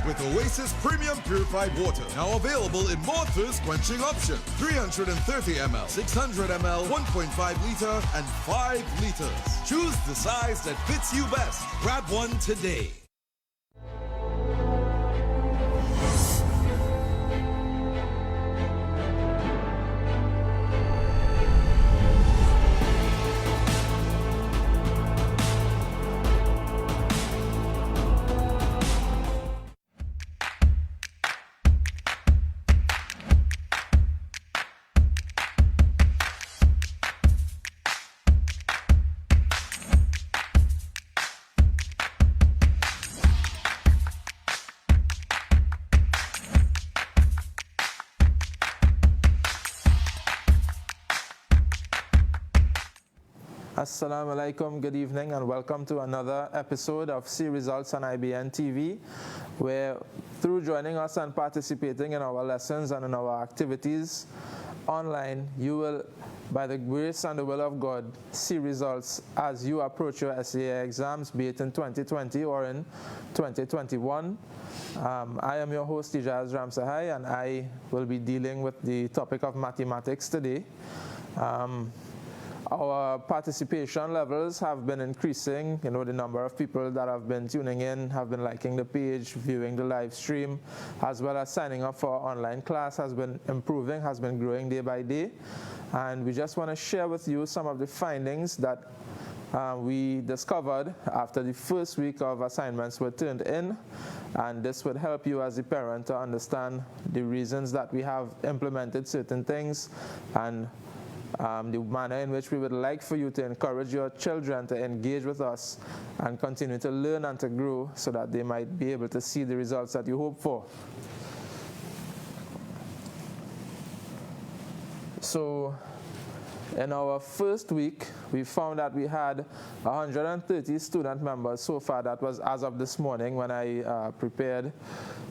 with Oasis Premium Purified Water. Now available in more thirst-quenching options. 330 ml, 600 ml, 1.5 liter, and 5 liters. Choose the size that fits you best. Grab one today. Assalamu alaikum, good evening, and welcome to another episode of See Results on IBN TV, where through joining us and participating in our lessons and in our activities online, you will, by the grace and the will of God, see results as you approach your SAA exams, be it in 2020 or in 2021. I am your host, Ijaz Ramsahai, and I will be dealing with the topic of mathematics today. Our participation levels have been increasing. The number of people that have been tuning in, have been liking the page, viewing the live stream, as well as signing up for our online class has been improving, has been growing day by day. And we just want to share with you some of the findings that we discovered after the first week of assignments were turned in. And this would help you as a parent to understand the reasons that we have implemented certain things and the manner in which we would like for you to encourage your children to engage with us and continue to learn and to grow so that they might be able to see the results that you hope for. So in our first week, we found that we had 130 student members so far. That was as of this morning when I prepared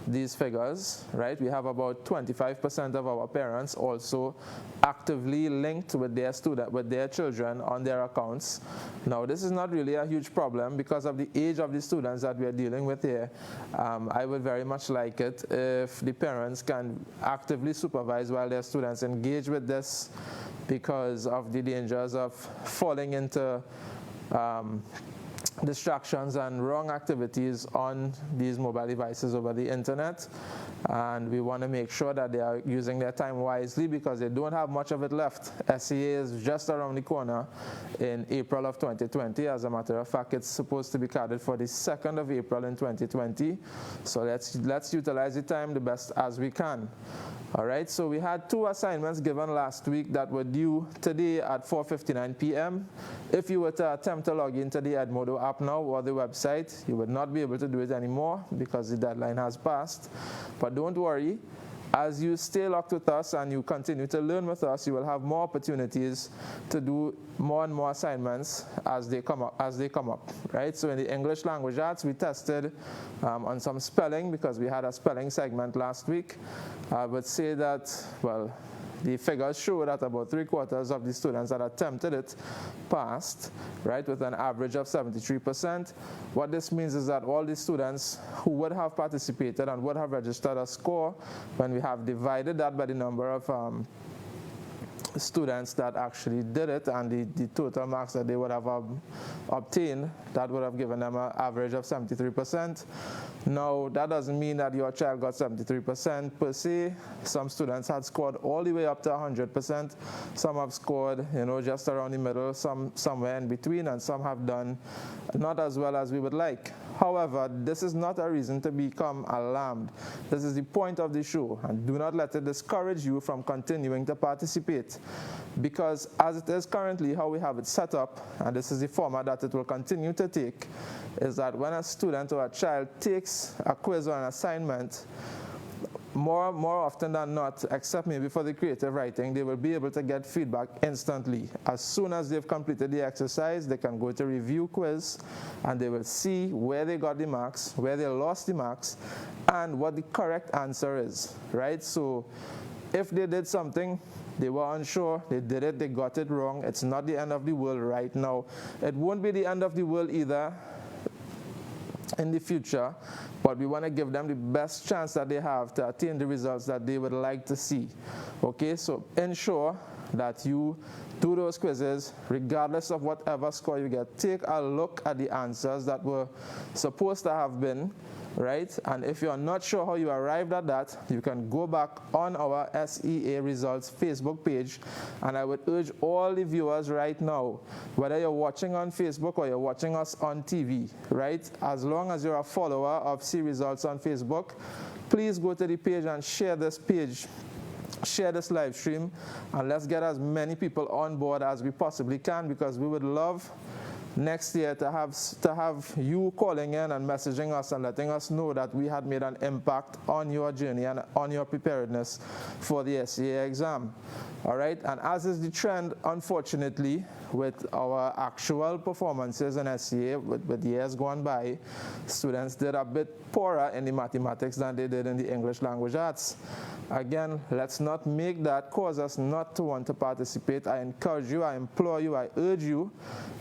these figures, right? We have about 25% of our parents also actively linked with their children on their accounts. Now, this is not really a huge problem because of the age of the students that we are dealing with here. I would very much like it if the parents can actively supervise while their students engage with this, because of the dangers of falling into distractions and wrong activities on these mobile devices over the internet. And we want to make sure that they are using their time wisely because they don't have much of it left. SAA is just around the corner in April of 2020. As a matter of fact, it's supposed to be carded for the 2nd of April in 2020. So let's utilize the time the best as we can. All right, so we had 2 assignments given last week that were due today at 4:59 p.m. If you were to attempt to log into the Edmodo app now or the website, you would not be able to do it anymore because the deadline has passed. But don't worry, as you stay locked with us and you continue to learn with us, you will have more opportunities to do more and more assignments as they come up, right? So in the English language arts, we tested on some spelling because we had a spelling segment last week. I would say that, well, the figures show that about 3/4 of the students that attempted it passed, right, with an average of 73%. What this means is that all the students who would have participated and would have registered a score, when we have divided that by the number of students that actually did it and the total marks that they would have obtained, that would have given them an average of 73%. Now, that doesn't mean that your child got 73% per se. Some students had scored all the way up to 100%. Some have scored, just around the middle, somewhere in between, and some have done not as well as we would like. However, this is not a reason to become alarmed. This is the point of the show, and do not let it discourage you from continuing to participate. Because as it is currently, how we have it set up, and this is the format that it will continue to take, is that when a student or a child takes a quiz or an assignment, more often than not, except maybe for the creative writing, they will be able to get feedback instantly. As soon as they've completed the exercise, they can go to review quiz and they will see where they got the marks, where they lost the marks, and what the correct answer is, right? So if they did something, they were unsure, they did it, they got it wrong, it's not the end of the world right now. It won't be the end of the world either in the future, but we want to give them the best chance that they have to attain the results that they would like to see. Okay, so ensure that you do those quizzes regardless of whatever score you get. Take a look at the answers that were supposed to have been, right? And if you're not sure how you arrived at that, you can go back on our SEA Results Facebook page, and I would urge all the viewers right now, whether you're watching on Facebook or you're watching us on TV, right? As long as you're a follower of SEA Results on Facebook, please go to the page and share this page. Share this live stream, and let's get as many people on board as we possibly can, because we would love next year to have you calling in and messaging us and letting us know that we had made an impact on your journey and on your preparedness for the SEA exam. All right, and as is the trend, unfortunately, with our actual performances in SEA, with years gone by, students did a bit poorer in the mathematics than they did in the English language arts. Again, let's not make that cause us not to want to participate. I encourage you, I implore you, I urge you,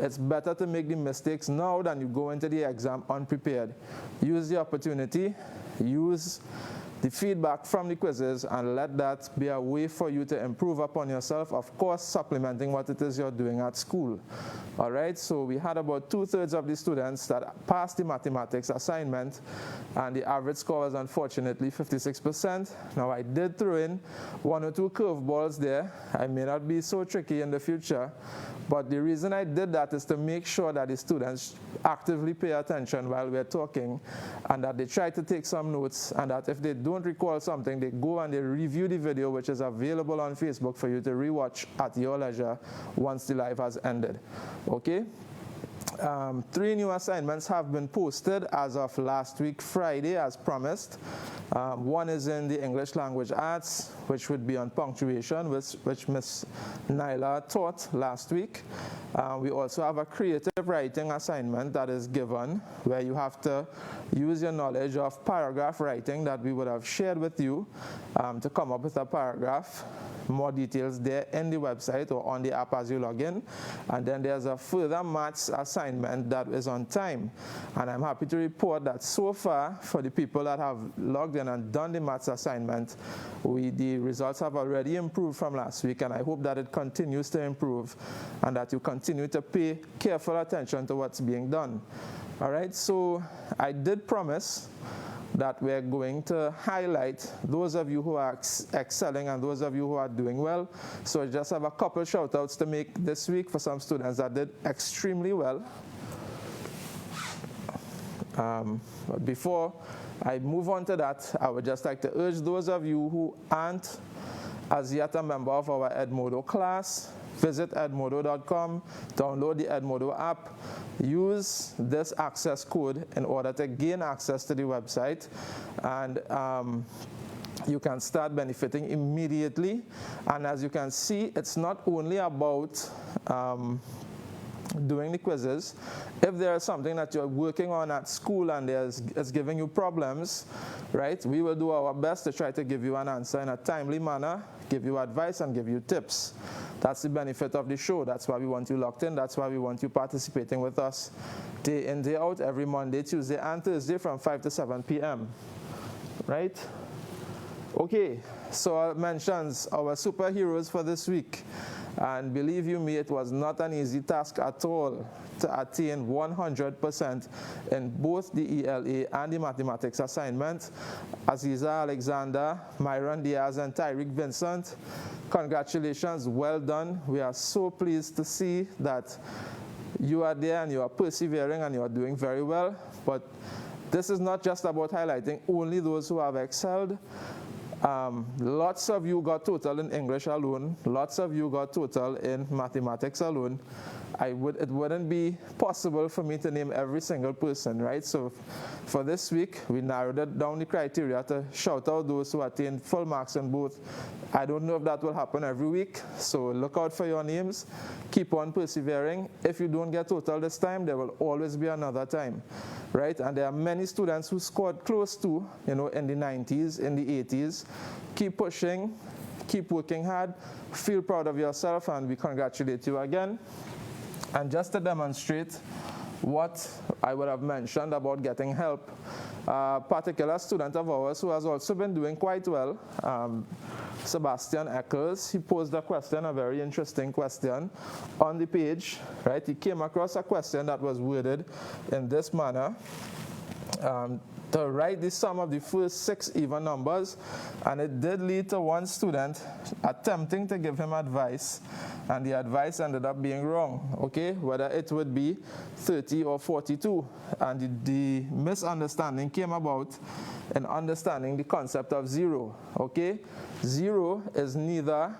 it's better to make the mistakes now than you go into the exam unprepared. Use the opportunity, use the feedback from the quizzes, and let that be a way for you to improve upon yourself, of course supplementing what it is you're doing at school. All right, so we had about 2/3 of the students that passed the mathematics assignment, and the average score was unfortunately 56%. Now, I did throw in 1 or 2 curveballs there. I may not be so tricky in the future, but the reason I did that is to make sure that the students actively pay attention while we're talking, and that they try to take some notes, and that if they don't recall something, they go and they review the video, which is available on Facebook for you to rewatch at your leisure once the live has ended. Okay? 3 new assignments have been posted as of last week Friday, as promised. One is in the English language arts, which would be on punctuation, which Ms. Nyla taught last week. We also have a creative writing assignment that is given, where you have to use your knowledge of paragraph writing that we would have shared with you to come up with a paragraph. More details there in the website or on the app as you log in. And then there's a further maths assignment that is on time. And I'm happy to report that so far, for the people that have logged in and done the maths assignment, the results have already improved from last week, and I hope that it continues to improve and that you continue to pay careful attention to what's being done. All right, so I did promise that we're going to highlight those of you who are excelling and those of you who are doing well. So I just have a couple shout outs to make this week for some students that did extremely well. But before I move on to that, I would just like to urge those of you who aren't as yet a member of our Edmodo class, visit edmodo.com, download the Edmodo app, use this access code in order to gain access to the website, and you can start benefiting immediately. And as you can see, it's not only about doing the quizzes. If there is something that you're working on at school and it's giving you problems, right, we will do our best to try to give you an answer in a timely manner, give you advice, and give you tips. That's the benefit of the show. That's why we want you locked in. That's why we want you participating with us day in, day out, every Monday, Tuesday, and Thursday from 5 to 7 p.m. Right? Okay, so I mentions our superheroes for this week. And believe you me, it was not an easy task at all to attain 100% in both the ELA and the mathematics assignment. Aziza Alexander, Myron Diaz, and Tyreek Vincent, congratulations, well done. We are so pleased to see that you are there and you are persevering and you are doing very well. But this is not just about highlighting only those who have excelled. Lots of you got total in English alone. Lots of you got total in mathematics alone. It wouldn't be possible for me to name every single person, right? So for this week, we narrowed down the criteria to shout out those who attained full marks in both. I don't know if that will happen every week, so look out for your names. Keep on persevering. If you don't get total this time, there will always be another time, right? And there are many students who scored close to, in the 90s, in the 80s. Keep pushing, keep working hard, feel proud of yourself, and we congratulate you again. And just to demonstrate what I would have mentioned about getting help. A particular student of ours who has also been doing quite well, Sebastian Eccles, he posed a question, a very interesting question on the page, right? He came across a question that was worded in this manner. To write the sum of the first 6 even numbers, and it did lead to one student attempting to give him advice, and the advice ended up being wrong, okay, whether it would be 30 or 42, and the misunderstanding came about in understanding the concept of 0, okay. 0 is neither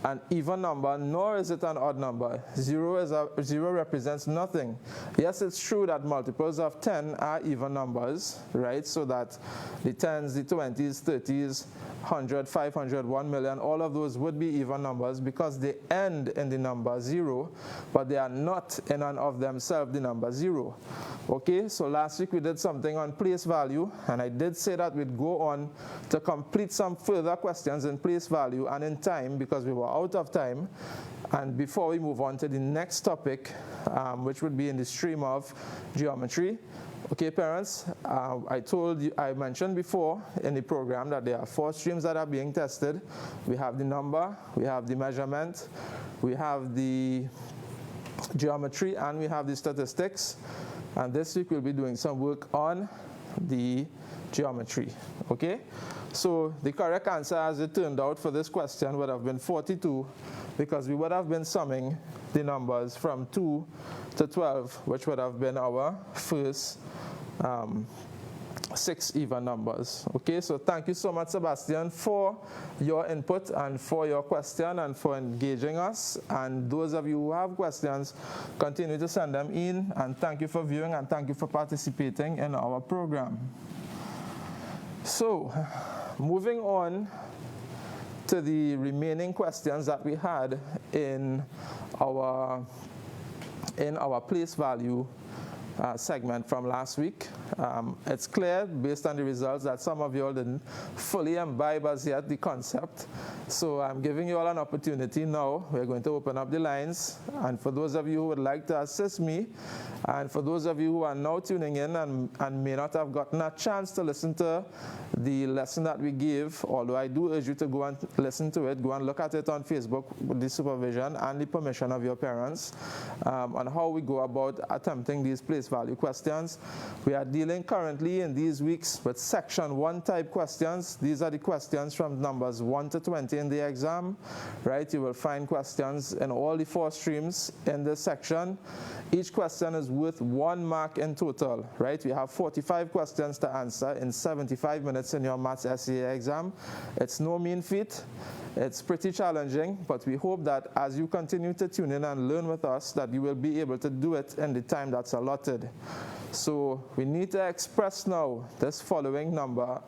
an even number, nor is it an odd number. 0 represents nothing. Yes, it's true that multiples of 10 are even numbers, right? So that the 10s, the 20s, 30s, 100, 500, 1 million, all of those would be even numbers because they end in the number 0, but they are not in and of themselves the number 0. Okay, so last week we did something on place value, and I did say that we'd go on to complete some further questions in place value and in time because we were out of time. And before we move on to the next topic, which would be in the stream of geometry. Okay, parents, I mentioned before in the program that there are 4 streams that are being tested. We have the number, we have the measurement, we have the geometry, and we have the statistics. And this week we'll be doing some work on the geometry, okay? So the correct answer, as it turned out for this question, would have been 42, because we would have been summing the numbers from 2 to 12, which would have been our first 6 even numbers. Okay, so thank you so much, Sebastian, for your input and for your question and for engaging us. And those of you who have questions, continue to send them in. And thank you for viewing and thank you for participating in our program. So, moving on to the remaining questions that we had in our place value segment from last week. It's clear based on the results that some of you all didn't fully imbibe as yet the concept. So I'm giving you all an opportunity now. We're going to open up the lines, and for those of you who would like to assist me, and for those of you who are now tuning in and may not have gotten a chance to listen to the lesson that we gave, although I do urge you to go and listen to it, go and look at it on Facebook with the supervision and the permission of your parents, on how we go about attempting these place value questions. We are dealing currently in these weeks with section 1 type questions. These are the questions from numbers 1 to 20 in the exam, right? You will find questions in all the 4 streams in this section. Each question is worth 1 mark in total, right? We have 45 questions to answer in 75 minutes in your maths SEA exam. It's no mean feat. It's pretty challenging, but we hope that as you continue to tune in and learn with us, that you will be able to do it in the time that's allotted. So we need to express now this following number,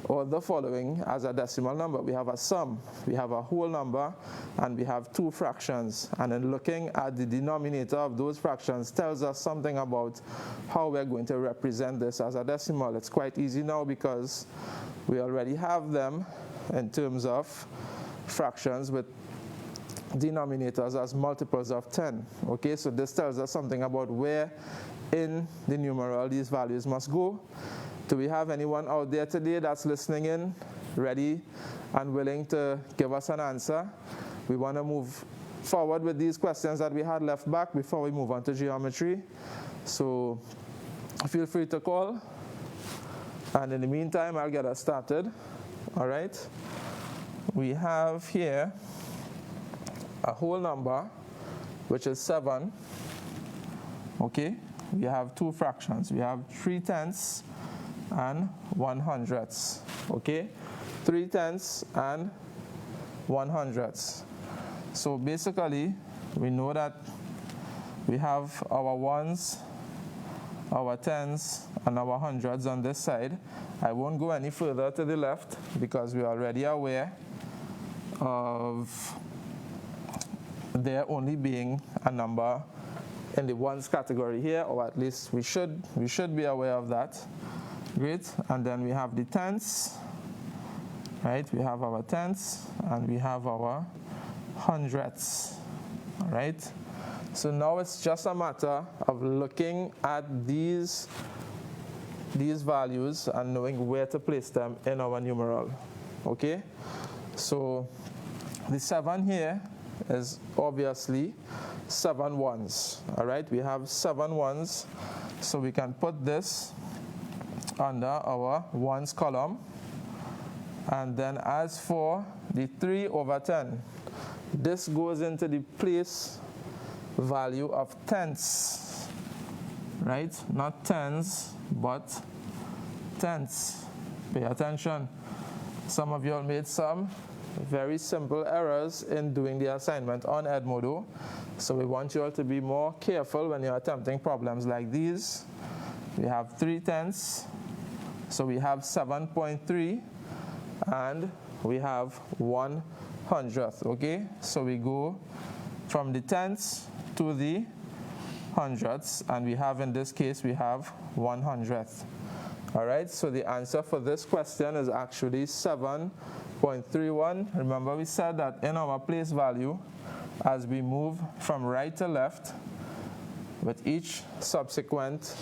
or the following, as a decimal number. We have a sum, we have a whole number, and we have 2 fractions. And then looking at the denominator of those fractions tells us something about how we're going to represent this as a decimal. It's quite easy now because we already have them in terms of fractions with denominators as multiples of 10. Okay, so this tells us something about where in the numeral these values must go. Do we have anyone out there today that's listening in, ready and willing to give us an answer? We want to move forward with these questions that we had left back before we move on to geometry. So feel free to call. And in the meantime, I'll get us started. All right. We have here a whole number, which is 7. Okay. We have 2 fractions. We have 3/10 and 1/100. Okay. 3/10 and 1/100. So basically, we know that we have our 1s, our 10s, and our 100s on this side. I won't go any further to the left because we're already aware of there only being a number in the 1s category here, or at least we should be aware of that. Great. And then we have the 10s, right? We have our 10s and we have our 100s, all right? So now it's just a matter of looking at these values and knowing where to place them in our numeral. Okay? So the 7 here is obviously 7 ones. All right? We have 7 ones. So we can put this under our ones column. And then as for the 3 over 10, this goes into the place value of tenths, right? Not tens, but tenths. Pay attention. Some of you all made some very simple errors in doing the assignment on Edmodo. So we want you all to be more careful when you're attempting problems like these. We have 3 tenths, so we have 7.3, and we have 1/100th, okay? So we go from the tenths to the hundredths, and we have, in this case, we have 1/100th. All right, so the answer for this question is actually 7.31. Remember, we said that in our place value, as we move from right to left, with each subsequent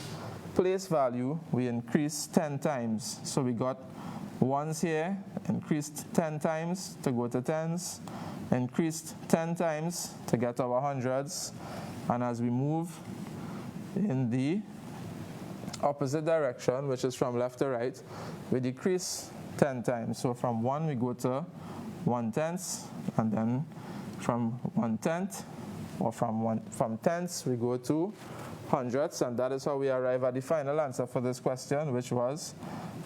place value, we increase 10 times. So we got ones here, increased 10 times to go to tens, increased 10 times to get our hundreds, and as we move in the opposite direction, which is from left to right, we decrease 10 times. So from 1 we go to 1/10, and then from 1/10, or from tenths we go to hundredths, and that is how we arrive at the final answer for this question, which was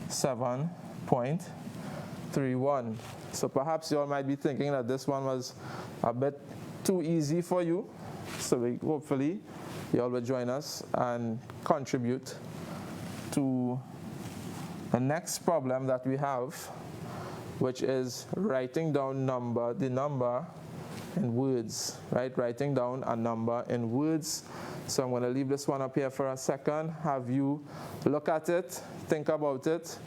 7.31. So perhaps you all might be thinking that this one was a bit too easy for you. So hopefully you all will join us and contribute to the next problem that we have, which is writing down the number in words, right? Writing down a number in words. So I'm going to leave this one up here for a second, have you look at it, think about it,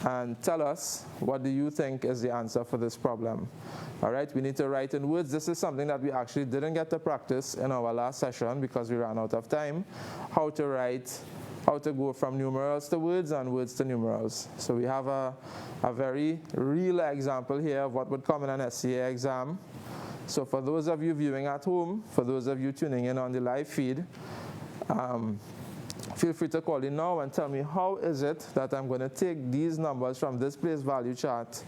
and tell us what do you think is the answer for this problem. All right, we need to write in words. This is something that we actually didn't get to practice in our last session because we ran out of time, how to go from numerals to words and words to numerals. So we have a very real example here of what would come in an SCA exam. So for those of you viewing at home, for those of you tuning in on the live feed, feel free to call in now and tell me how is it that I'm going to take these numbers from this place value chart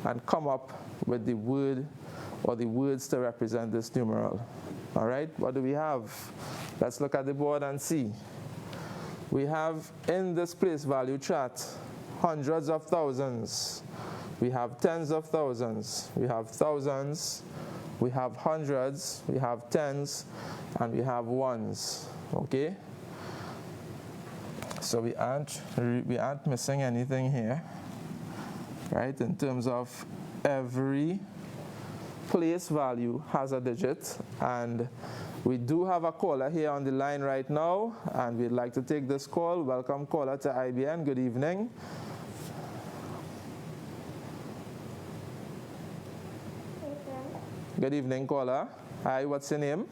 and come up with the word or the words to represent this numeral. All right, what do we have? Let's look at the board and see. We have in this place value chart hundreds of thousands. We have tens of thousands. We have thousands. We have hundreds. We have tens. And we have ones. Okay? So we aren't missing anything here, right? In terms of every place value has a digit, and we do have a caller here on the line right now, and we'd like to take this call. Welcome, caller, to IBN. Good evening. Good evening, caller. Hi, what's your name?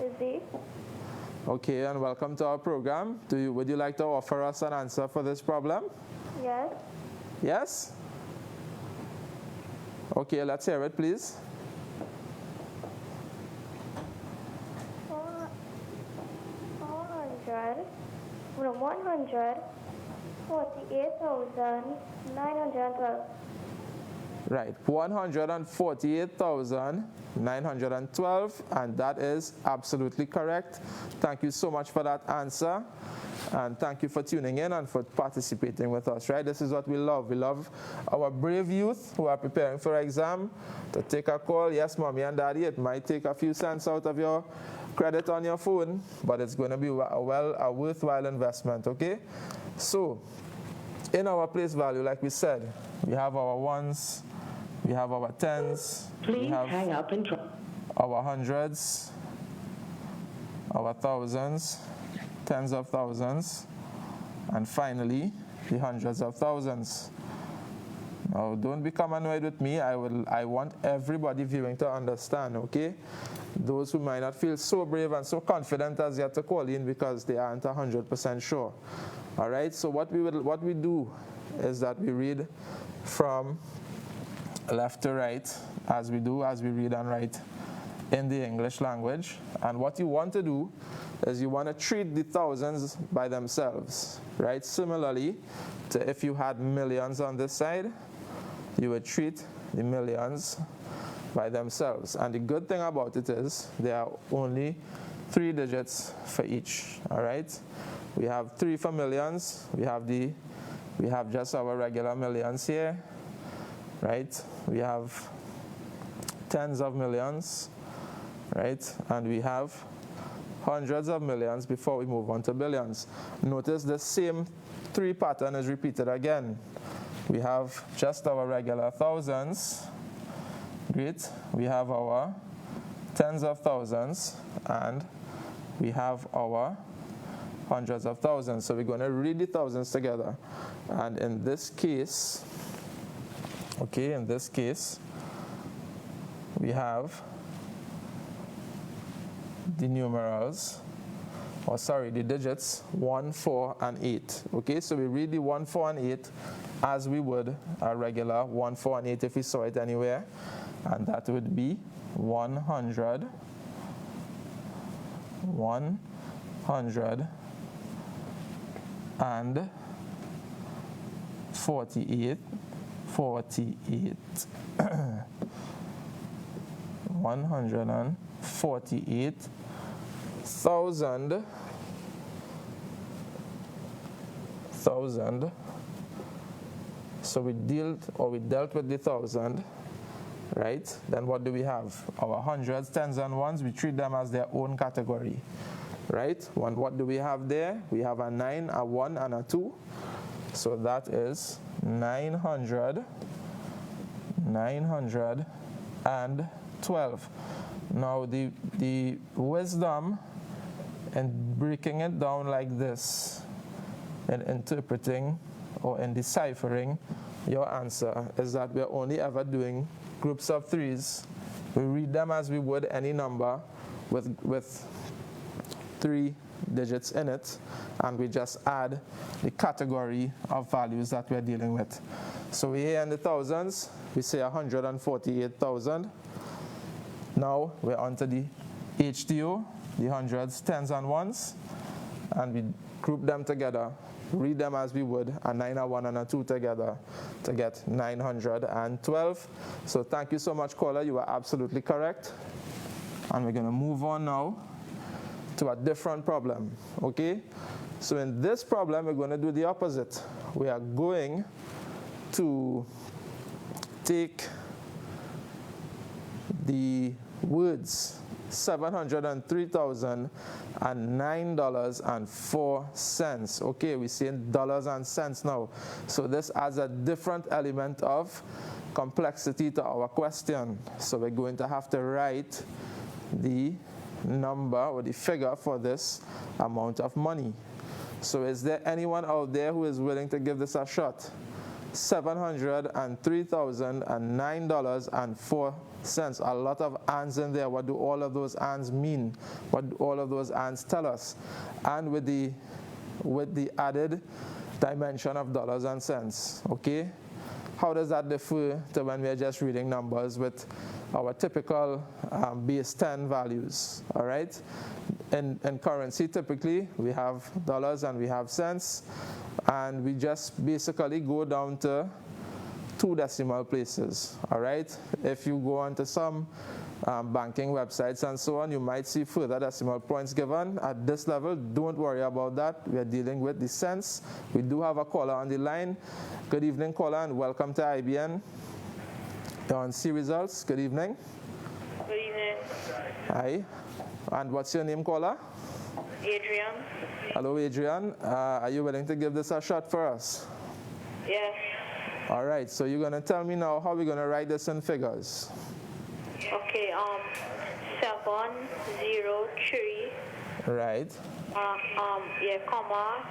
Izzy. Okay, and welcome to our program. Would you like to offer us an answer for this problem? Yes. Yes? Okay, let's hear it, please. 148,912. Right, 148,912, and that is absolutely correct. Thank you so much for that answer, and thank you for tuning in and for participating with us, right? This is what we love. We love our brave youth who are preparing for exam to take a call. Yes, mommy and daddy, it might take a few cents out of your credit on your phone, but it's going to be a worthwhile investment, okay? So, in our place value, like we said, we have our ones, we have our tens, we have hang up and try. Our hundreds, our thousands, tens of thousands, and finally, the hundreds of thousands. Now, don't become annoyed with me. I want everybody viewing to understand, okay? Those who might not feel so brave and so confident as yet to call in because they aren't 100% sure. All right, so what we do is that we read from left to right as we read and write in the English language. And what you want to do is you want to treat the thousands by themselves, right? Similarly to if you had millions on this side, you would treat the millions by themselves. And the good thing about it is there are only 3 digits for each, all right? We have 3 for millions. We have just our regular millions here, right? We have tens of millions, right? And we have hundreds of millions before we move on to billions. Notice the same 3 pattern is repeated again. We have just our regular thousands. Great. We have our tens of thousands, and we have our hundreds of thousands. So we're going to read the thousands together. And in this case, okay, we have the numerals, the digits 1, 4, and 8. Okay, so we read the 1, 4, and 8 as we would a regular 1, 4, and 8 if we saw it anywhere. And that would be 100, 100, and 48, 148,000. So we dealt with the 1,000, right? Then what do we have? Our hundreds, tens, and ones, we treat them as their own category, right? What do we have there? We have a 9, a 1, and a 2. So that is 912. Now the wisdom in breaking it down like this, in interpreting or in deciphering your answer, is that we're only ever doing groups of 3s. We read them as we would any number with 3 digits in it, and we just add the category of values that we're dealing with. So we here in the thousands, we say 148,000. Now we're on to the HTO, the hundreds, tens, and ones, and we group them together, read them as we would a 9, a 1, and a 2 together to get 912. So thank you so much, caller. You are absolutely correct. And we're going to move on now to a different problem, okay? So in this problem, we're going to do the opposite. We are going to take the words $703,009.04. Okay, we're saying dollars and cents now. So this adds a different element of complexity to our question. So we're going to have to write the number or the figure for this amount of money. So is there anyone out there who is willing to give this a shot? $703,009.04. A lot of ands in there. What do all of those ands mean? What do all of those ands tell us? And with the added dimension of dollars and cents, okay? How does that differ to when we're just reading numbers with our typical base 10 values, all right? In currency, typically, we have dollars and we have cents, and we just basically go down to 2 decimal places, all right? If you go onto some banking websites and so on, you might see further decimal points given. At this level, don't worry about that. We are dealing with the cents. We do have a caller on the line. Good evening, caller, and welcome to IBN. You're on C Results. Good evening. Good evening. Hi. And what's your name, caller? Adrian. Hello, Adrian. Are you willing to give this a shot for us? Yes. All right, so you're going to tell me now how we're going to write this in figures. Okay, 703. Right. Comma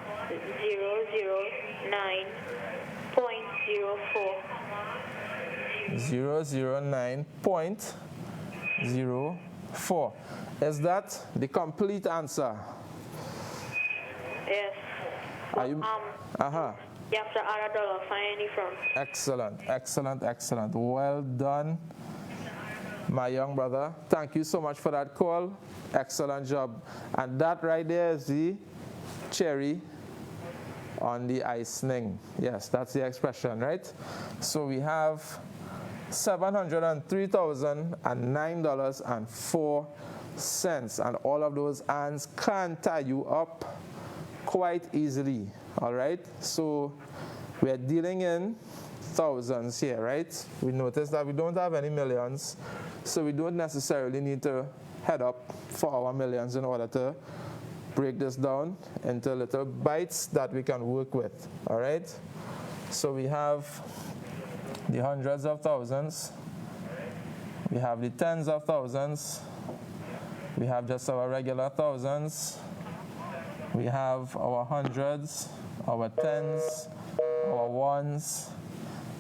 009.04. 009.04. Is that the complete answer? Yes. Are you? You have to add a dollar sign in front. Excellent, excellent, excellent. Well done, my young brother. Thank you so much for that call. Excellent job. And that right there is the cherry on the icing. Yes, that's the expression, right? So we have $703,009.04, and all of those ands can tie you up quite easily. All right, so we are dealing in thousands here, right? We notice that we don't have any millions, so we don't necessarily need to head up for our millions in order to break this down into little bites that we can work with. All right, so we have the hundreds of thousands, we have the tens of thousands, we have just our regular thousands, we have our hundreds, our tens, our ones,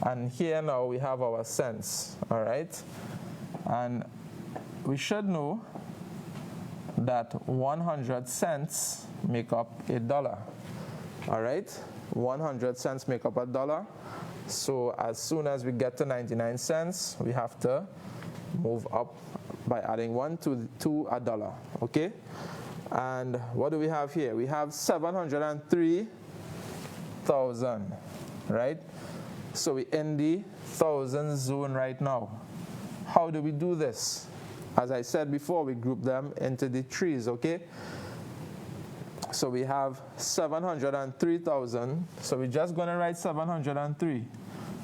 and here now we have our cents. All right, and we should know that 100 cents make up $1. All right, 100 cents make up $1. So as soon as we get to 99 cents, we have to move up by adding 1 to $1. Okay, and what do we have here? We have 703,000, right? So we're in the thousand zone right now. How do we do this? As I said before, we group them into the trees, okay? So we have 703,000. So we're just going to write 703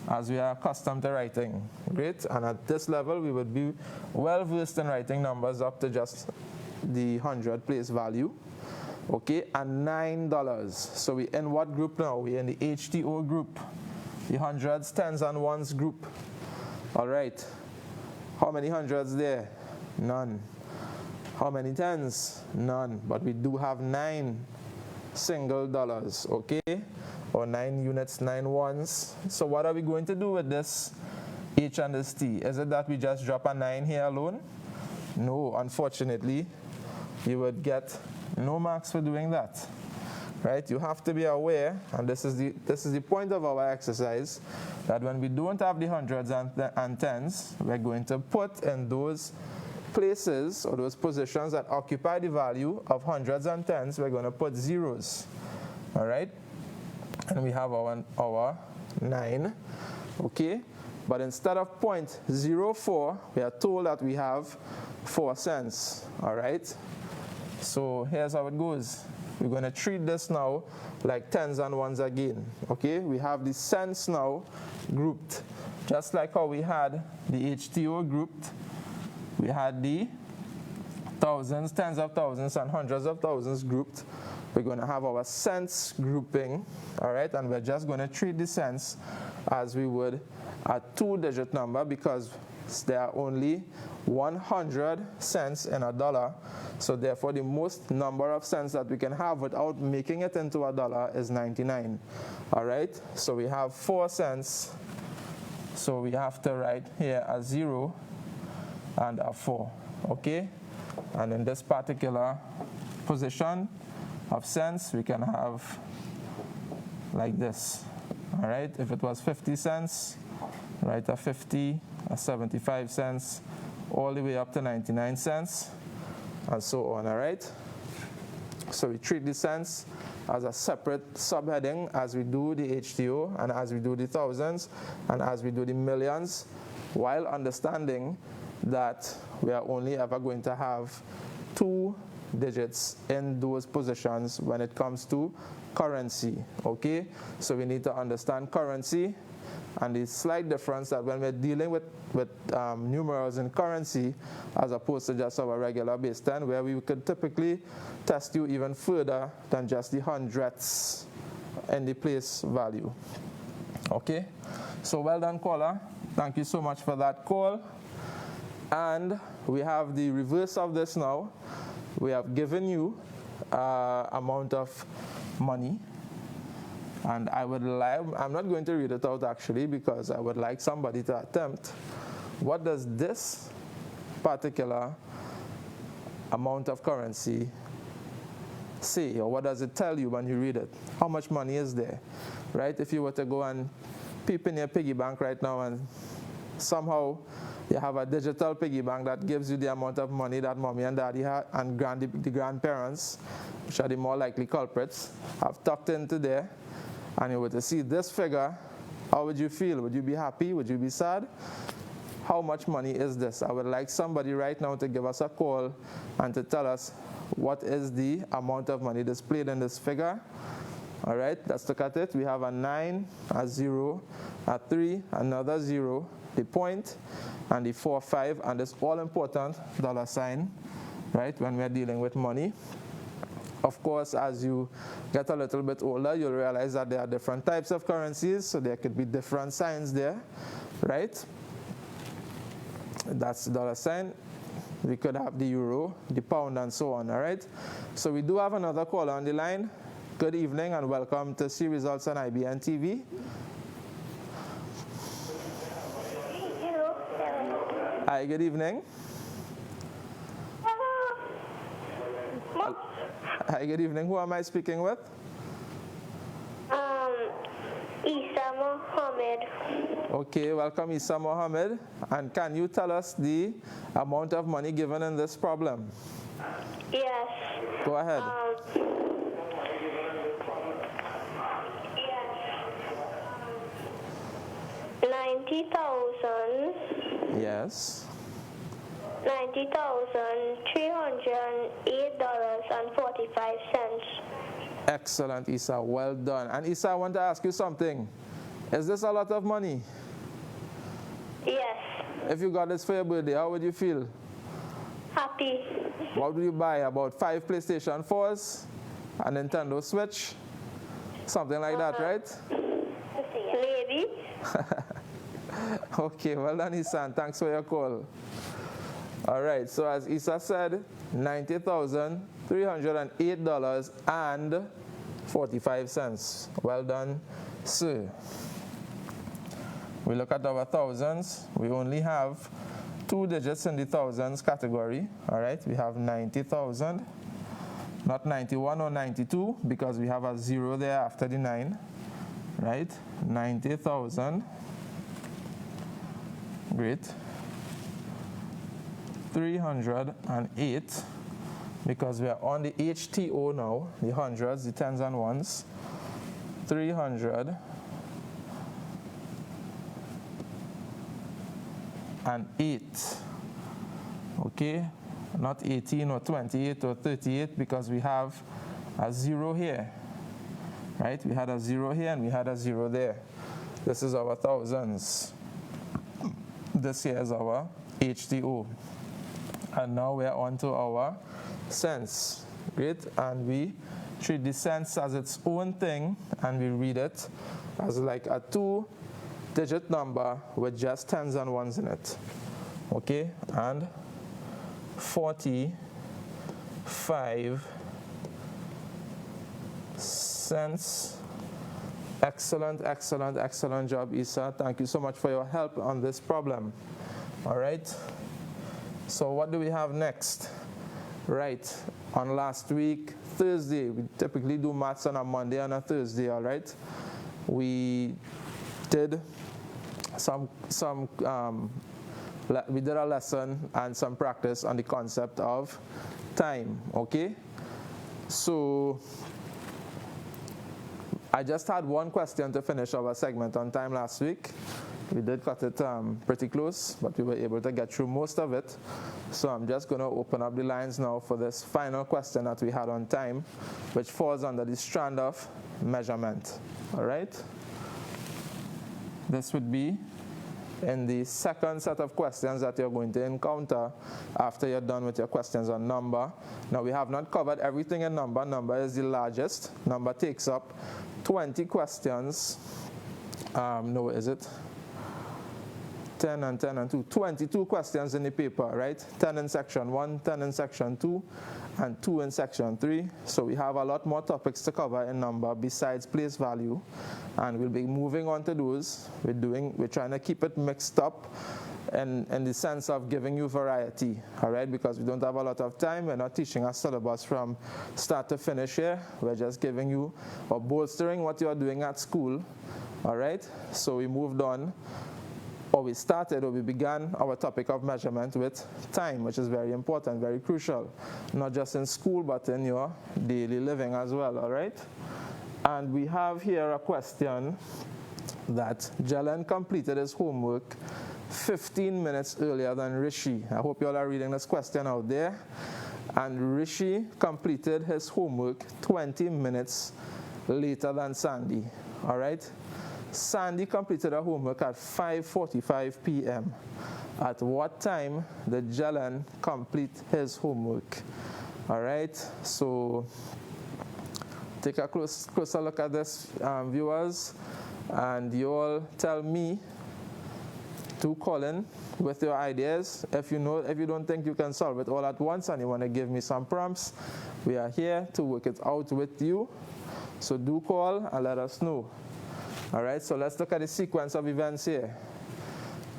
as we are accustomed to writing. Great. And at this level, we would be well versed in writing numbers up to just the 100 place value. Okay, and $9. So we're in what group now? We're in the HTO group, the hundreds, tens, and ones group. All right. How many hundreds there? None. How many tens? None. But we do have 9 single dollars, okay? Or 9 units, 9 ones. So what are we going to do with this H and this T? Is it that we just drop a 9 here alone? No, unfortunately, you would get no marks for doing that, right? You have to be aware, and this is the point of our exercise, that when we don't have the hundreds and tens, we're going to put in those places or those positions that occupy the value of hundreds and tens, we're going to put zeros. All right, and we have our 9, okay? But instead of 0.04, we are told that we have 4 cents. All right, so here's how it goes. We're going to treat this now like tens and ones again. Okay, we have the cents now grouped, just like how we had the HTO grouped. We had the thousands, tens of thousands, and hundreds of thousands grouped. We're going to have our cents grouping, all right, and we're just going to treat the cents as we would a 2-digit number, because there are only 100 cents in $1. So therefore, the most number of cents that we can have without making it into $1 is 99. All right, so we have 4 cents. So we have to write here a 0 and a 4, okay? And in this particular position of cents, we can have like this. All right, if it was 50 cents, write a 50, a 75 cents, all the way up to 99 cents, and so on. All right, so we treat the cents as a separate subheading as we do the HTO, and as we do the thousands, and as we do the millions, while understanding that we are only ever going to have 2 digits in those positions when it comes to currency. Okay, so we need to understand currency, and the slight difference that when we're dealing with numerals in currency as opposed to just our regular base 10, where we could typically test you even further than just the hundredths in the place value. Okay, so well done, caller. Thank you so much for that call. And we have the reverse of this now. We have given you amount of money, And I'm not going to read it out actually, because I would like somebody to attempt. What does this particular amount of currency say, or what does it tell you when you read it? How much money is there, right? If you were to go and peep in your piggy bank right now, and somehow you have a digital piggy bank that gives you the amount of money that mommy and daddy and the grandparents, which are the more likely culprits, have tucked into there, and you were to see this figure, how would you feel? Would you be happy? Would you be sad? How much money is this? I would like somebody right now to give us a call and to tell us what is the amount of money displayed in this figure. All right, let's look at it. We have a 9, a 0, a 3, another 0, the point, and the 4, 5, and this all-important $sign, right, when we're dealing with money. Of course, as you get a little bit older, you'll realize that there are different types of currencies, so there could be different signs there, right? That's the $sign. We could have the euro, the pound, and so on, all right? So we do have another caller on the line. Good evening and welcome to See Results on IBN TV. Hello. Hi, good evening. Hi, good evening. Who am I speaking with? Isa Mohammed. Okay, welcome Isa Mohammed. And can you tell us the amount of money given in this problem? Yes. Go ahead. 90,000. Yes. $90,308.45. Excellent, Isa. Well done. And Isa, I want to ask you something. Is this a lot of money? Yes. If you got this for your birthday, how would you feel? Happy. What would you buy? About 5 PlayStation 4s? A Nintendo Switch? Something like that, right? Maybe. Okay, well done, Isa. Thanks for your call. All right, so as Isa said, $90,308.45. Well done, sir. We look at our thousands. We only have 2 digits in the thousands category. All right, we have 90,000, not 91 or 92, because we have a 0 there after the 9. Right, 90,000. Great. 308, because we are on the HTO now, the hundreds, the tens and ones. 308. Okay, not 18 or 28 or 38, because we have a 0 here. Right, we had a 0 here and we had a 0 there. This is our thousands. This here is our HTO. And now we're on to our cents. Great, and we treat the cents as its own thing, and we read it as like a 2-digit number with just tens and ones in it. Okay, and 45 cents. Excellent, excellent, excellent job, Isa. Thank you so much for your help on this problem. All right. So what do we have next? Right. On last week, Thursday, we typically do maths on a Monday and a Thursday, all right? We did we did a lesson and some practice on the concept of time, okay? So I just had one question to finish our segment on time last week. We did cut it pretty close, but we were able to get through most of it. So I'm just going to open up the lines now for this final question that we had on time, which falls under the strand of measurement. All right? This would be in the second set of questions that you're going to encounter after you're done with your questions on number. Now, we have not covered everything in number. Number is the largest. Number takes up 20 questions. No, is it? 10 and 10 and 2. 22 questions in the paper, right? 10 in section 1, 10 in section 2, and 2 in section 3. So we have a lot more topics to cover in number besides place value, and we'll be moving on to those. We're trying to keep it mixed up in the sense of giving you variety, all right, because we don't have a lot of time. We're not teaching a syllabus from start to finish here. We're just giving you or bolstering what you're doing at school, all right. So we moved on, or we began our topic of measurement with time, which is very important, very crucial, not just in school but in your daily living as well, all right. And we have here a question that Jalen completed his homework 15 minutes earlier than Rishi. I hope you all are reading this question out there. And Rishi completed his homework 20 minutes later than Sandy, all right. Sandy completed her homework at 5:45 p.m. At what time did Jalen complete his homework? All right, so take a closer look at this, viewers, and you all tell me to call in with your ideas. If you don't think you can solve it all at once and you want to give me some prompts, we are here to work it out with you. So do call and let us know. All right, so let's look at the sequence of events here.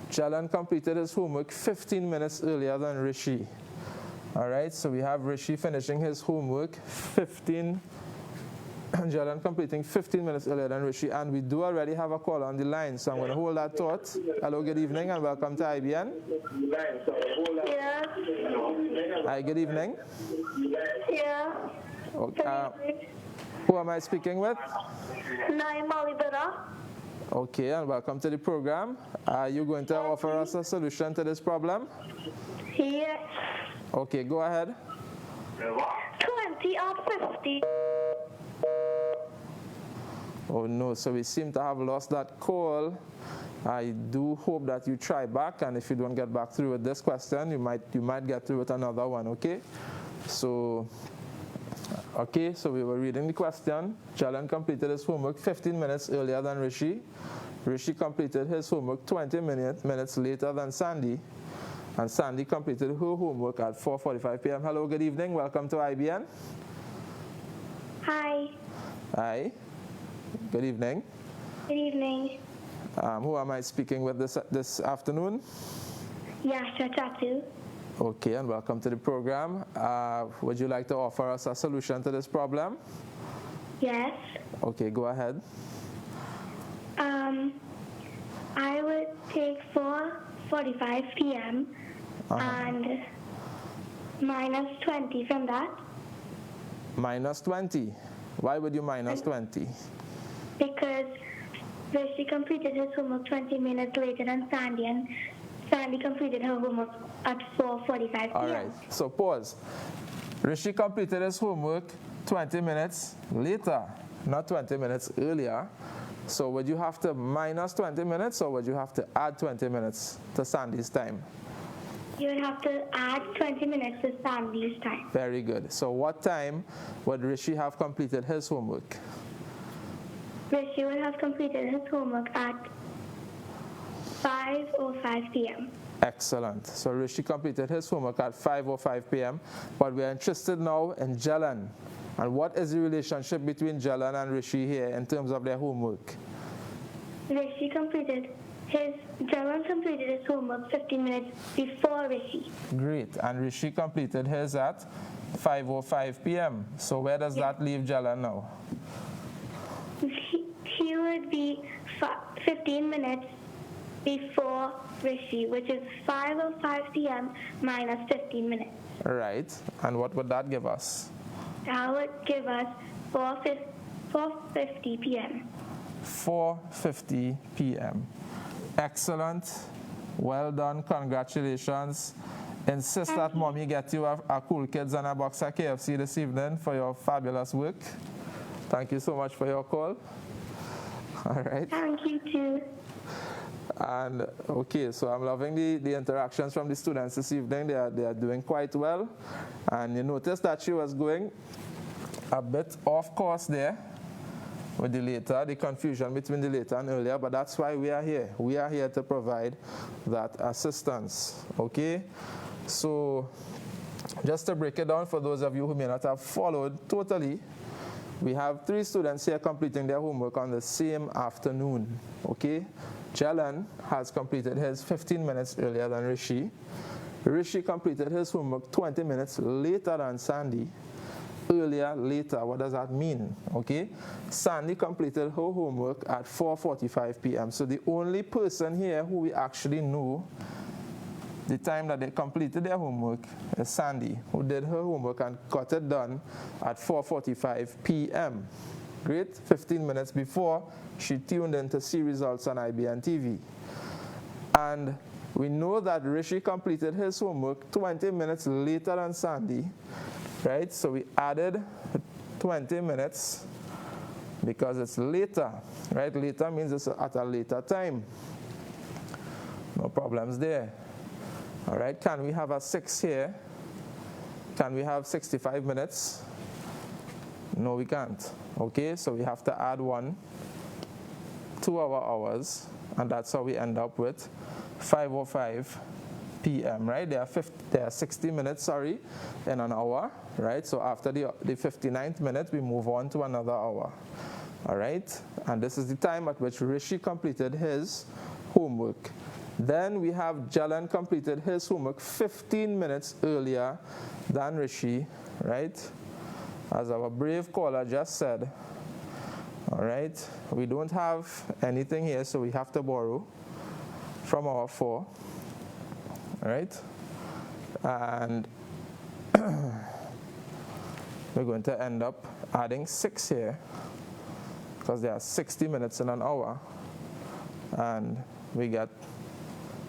Jalen completed his homework 15 minutes earlier than Rishi. All right, so we have Rishi finishing his homework Jalen completing 15 minutes earlier than Rishi, and we do already have a call on the line, so I'm going to hold that thought. Hello, good evening, and welcome to IBN. Yeah. Hi, good evening. Yeah. Okay, who am I speaking with? Naim Alibera. Okay, and welcome to the program. Are you going to offer us a solution to this problem? Yes. Okay, go ahead. 20 or 50. Oh no, so we seem to have lost that call. I do hope that you try back, and if you don't get back through with this question, you might get through with another one, okay? So we were reading the question. Jalen completed his homework 15 minutes earlier than Rishi. Rishi completed his homework 20 minutes later than Sandy. And Sandy completed her homework at 4:45 p.m. Hello, good evening. Welcome to IBN. Hi. Hi. Good evening. Good evening. Who am I speaking with this afternoon? Yasha Chatu. Okay, and welcome to the program. Would you like to offer us a solution to this problem? Yes. Okay, go ahead. I would take 4:45 p.m. and minus 20 from that. Minus 20. Why would you minus 20? Because Rishi completed his homework 20 minutes later than Sandy, and Sandy completed her homework at 4:45 p.m. All right, so pause. Rishi completed his homework 20 minutes later, not 20 minutes earlier. So would you have to minus 20 minutes, or would you have to add 20 minutes to Sandy's time? You would have to add 20 minutes to Sandy's time. Very good. So what time would Rishi have completed his homework? Rishi would have completed his homework at 5:05 p.m. Excellent. So Rishi completed his homework at 5:05 p.m. But we're interested now in Jalen. And what is the relationship between Jalen and Rishi here in terms of their homework? Jalen completed his homework 15 minutes before Rishi. Great. And Rishi completed his at 5:05 p.m. So where does that leave Jalen now? He would be 15 minutes before Rishi, which is 5:05 p.m. minus 15 minutes. Right. And what would that give us? That would give us 4:50 p.m. 4:50 p.m. Excellent. Well done. Congratulations. Insist that mommy get you a Cool Kids and a box of KFC this evening for your fabulous work. Thank you so much for your call. All right. Thank you too. And okay, so I'm loving the interactions from the students this evening. They are doing quite well. And you notice that she was going a bit off course there with the later, the confusion between the later and earlier, but that's why we are here. We are here to provide that assistance, okay? So Just to break it down for those of you who may not have followed totally, we have 3 students here completing their homework on the same afternoon, okay? Jalen has completed his 15 minutes earlier than Rishi. Rishi completed his homework 20 minutes later than Sandy. Earlier, later, what does that mean? Okay, Sandy completed her homework at 4:45 p.m. So the only person here who we actually know the time that they completed their homework is Sandy, who did her homework and got it done at 4:45 p.m. Great, 15 minutes before she tuned in to see results on IBN TV. And we know that Rishi completed his homework 20 minutes later than Sandy. Right, so we added 20 minutes because it's later, right? Later means it's at a later time. No problems there. All right, can we have a 6 here? Can we have 65 minutes? No, we can't. Okay, so we have to add 1 to our hours, and that's how we end up with 5:05 p.m., right? There are 60 minutes, in an hour, right? So after the 59th minute, we move on to another hour, all right? And this is the time at which Rishi completed his homework. Then we have Jalen completed his homework 15 minutes earlier than Rishi, right? As our brave caller just said, all right? We don't have anything here, so we have to borrow from our 4. All right, and we're going to end up adding 6 here because there are 60 minutes in an hour, and we get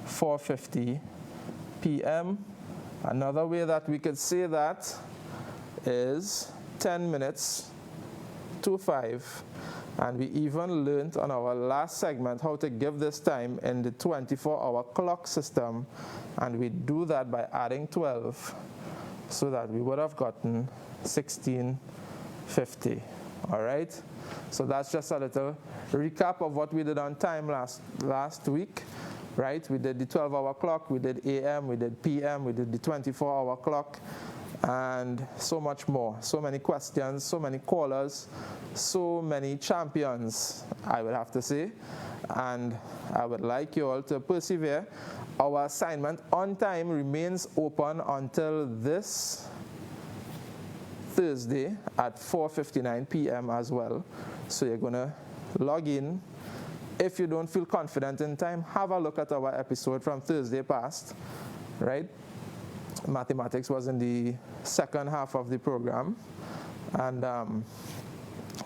4:50 p.m. Another way that we could say that is 10 minutes to 5. And we even learned on our last segment how to give this time in the 24-hour clock system, and we do that by adding 12 so that we would have gotten 16:50. All right, so that's just a little recap of what we did on time last week, right? We did the 12-hour clock, we did AM, we did PM, we did the 24-hour clock, and so much more. So many questions, so many callers, so many champions, I would have to say. And I would like you all to persevere. Our assignment on time remains open until this Thursday at 4:59 p.m. as well. So you're going to log in. If you don't feel confident in time, have a look at our episode from Thursday past, right? Mathematics was in the second half of the program, and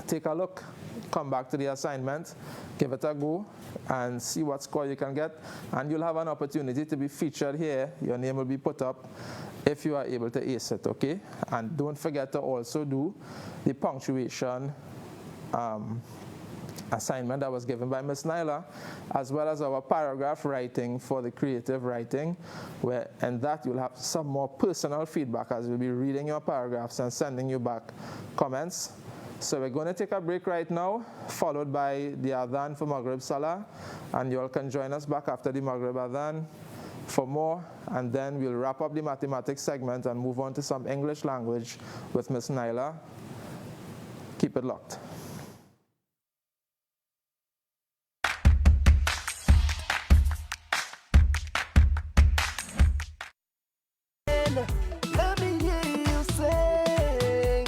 take a look, come back to the assignment, give it a go, and see what score you can get, and you'll have an opportunity to be featured here. Your name will be put up if you are able to ace it, okay? And don't forget to also do the punctuation assignment that was given by Ms. Nyla, as well as our paragraph writing for the creative writing, and that you'll have some more personal feedback as we'll be reading your paragraphs and sending you back comments. So we're going to take a break right now, followed by the Adhan for Maghrib Salah, and you all can join us back after the Maghrib Adhan for more, and then we'll wrap up the mathematics segment and move on to some English language with Ms. Nyla. Keep it locked. Let me hear you sing.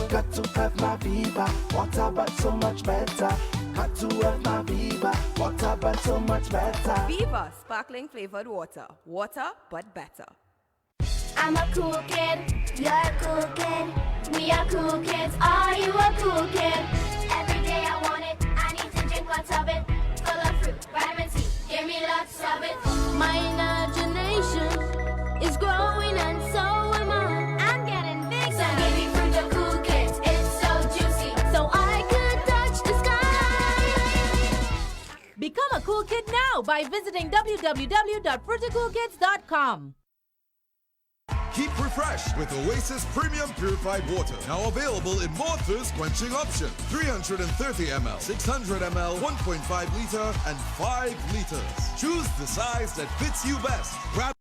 Got to have my Viva, water but so much better. Got to have my Viva, water but so much better. Viva sparkling flavored water. Water but better. I'm a cool kid, you're a cool kid. We are cool kids, are you a cool kid? Every day I want it, I need to drink lots of it. Full of fruit, vitamin C, give me lots of it. My imagination is growing and so am I. I'm getting big, so give me fruit of cool kids, it's so juicy. So I could touch the sky. Become a cool kid now by visiting www.fruitacoolkids.com. Keep refreshed with Oasis Premium Purified Water. Now available in more thirst-quenching options. 330 ml, 600 ml, 1.5 liter, and 5 liters. Choose the size that fits you best. Grab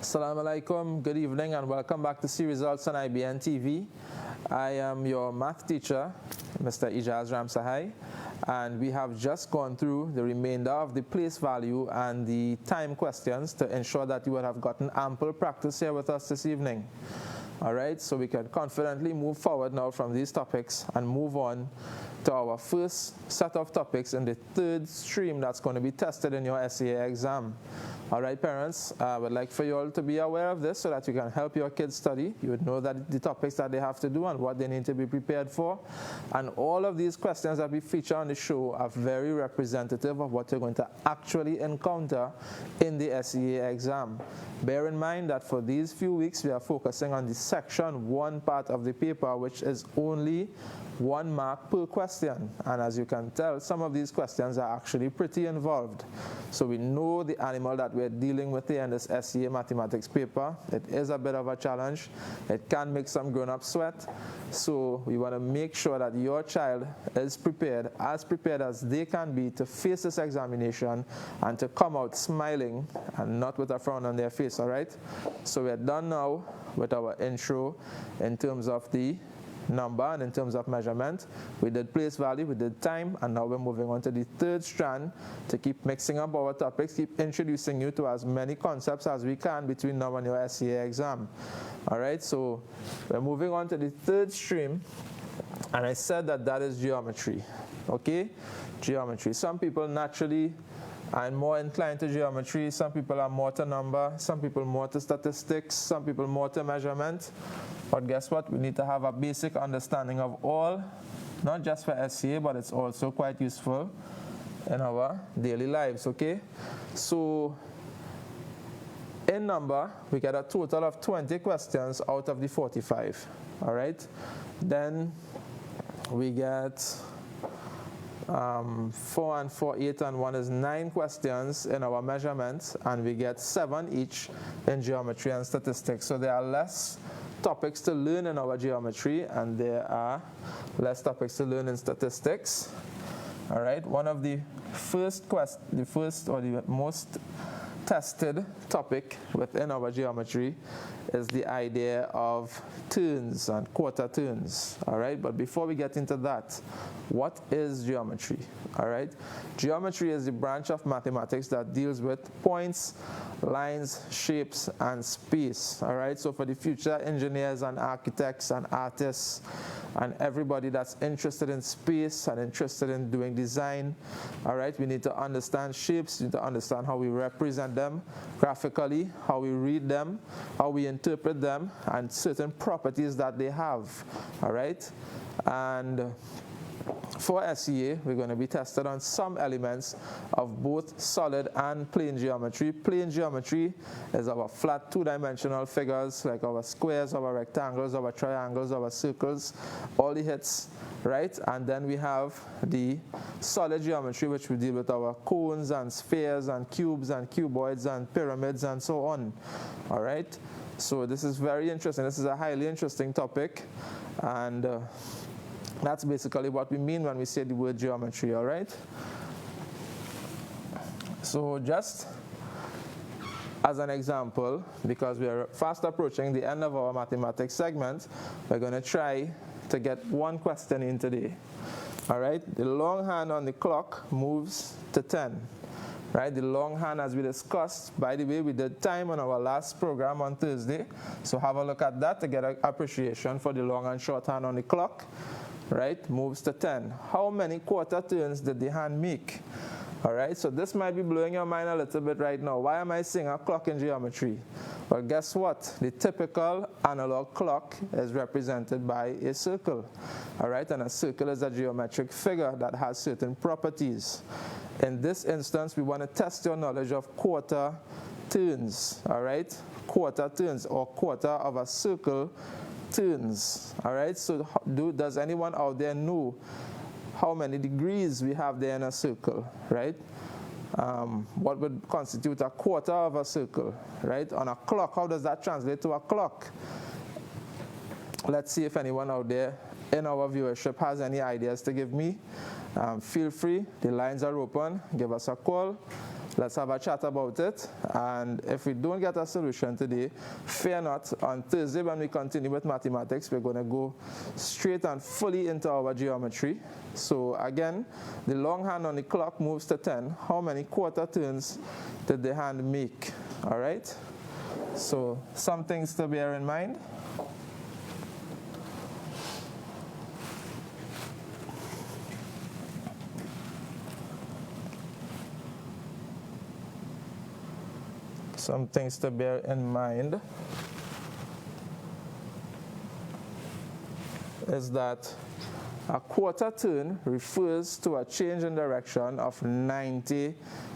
Assalamu alaikum, good evening and welcome back to See Results on IBN TV. I am your math teacher, Mr. Ijaz Ramsahai, and we have just gone through the remainder of the place value and the time questions to ensure that you would have gotten ample practice here with us this evening. All right, so we can confidently move forward now from these topics and move on to our first set of topics in the third stream that's going to be tested in your SEA exam. All right, parents, I would like for you all to be aware of this so that you can help your kids study. You would know that the topics that they have to do and what they need to be prepared for. And all of these questions that we feature on the show are very representative of what you're going to actually encounter in the SEA exam. Bear in mind that for these few weeks, we are focusing on the section 1 part of the paper, which is only 1 mark per question. And as you can tell, some of these questions are actually pretty involved. So we know the animal that we're dealing with here in this SEA mathematics paper. It is a bit of a challenge. It can make some grown-ups sweat. So we want to make sure that your child is prepared as they can be to face this examination and to come out smiling and not with a frown on their face, all right? So we're done now with our intro in terms of the number and in terms of measurement. We did place value, we did time, and now we're moving on to the third strand to keep mixing up our topics, keep introducing you to as many concepts as we can between now and your SEA exam. All right, so we're moving on to the third stream, and I said that that is geometry. Okay, geometry. Some people naturally are more inclined to geometry. Some people are more to number. Some people more to statistics. Some people more to measurement. But guess what? We need to have a basic understanding of all, not just for SEA, but it's also quite useful in our daily lives, okay? So in number, we get a total of 20 questions out of the 45, all right? Then we get 4 and 4, 8 and 1 is 9 questions in our measurements, and we get 7 each in geometry and statistics. So there are less topics to learn in our geometry, and there are less topics to learn in statistics. All right, one of the most tested topic within our geometry is the idea of turns and quarter turns. All right, but before we get into that, what is geometry? All right, geometry is the branch of mathematics that deals with points, lines, shapes, and space. All right, so for the future engineers and architects and artists and everybody that's interested in space and interested in doing design, all right, we need to understand shapes, we need to understand how we represent them graphically, how we read them, how we interpret them, and certain properties that they have. All right, and for SEA, we're going to be tested on some elements of both solid and plane geometry. Plane geometry is our flat two-dimensional figures like our squares, our rectangles, our triangles, our circles, all the hits, right? And then we have the solid geometry, which we deal with our cones and spheres and cubes and cuboids and pyramids and so on, all right? So this is very interesting. This is a highly interesting topic, and that's basically what we mean when we say the word geometry, all right? So just as an example, because we are fast approaching the end of our mathematics segment, we're going to try to get one question in today. All right, the long hand on the clock moves to 10. Right, the long hand, as we discussed, by the way, we did time on our last program on Thursday, so have a look at that to get an appreciation for the long and short hand on the clock. Right, moves to 10. How many quarter turns did the hand make? All right, so this might be blowing your mind a little bit right now. Why am I saying a clock in geometry? Well, guess what? The typical analog clock is represented by a circle. All right, and a circle is a geometric figure that has certain properties. In this instance, we want to test your knowledge of quarter turns. All right, quarter turns, or quarter of a circle turns. All right, so does anyone out there know how many degrees we have there in a circle, right? What would constitute a quarter of a circle, right? On a clock, how does that translate to a clock? Let's see if anyone out there in our viewership has any ideas to give me. Feel free, the lines are open, give us a call. let's have a chat about it. And if we don't get a solution today, fear not. On Thursday, when we continue with mathematics, we're going to go straight and fully into our geometry. So again, the long hand on the clock moves to 10. How many quarter turns did the hand make? All right? So some things to bear in mind. Some things to bear in mind is that a quarter turn refers to a change in direction of 90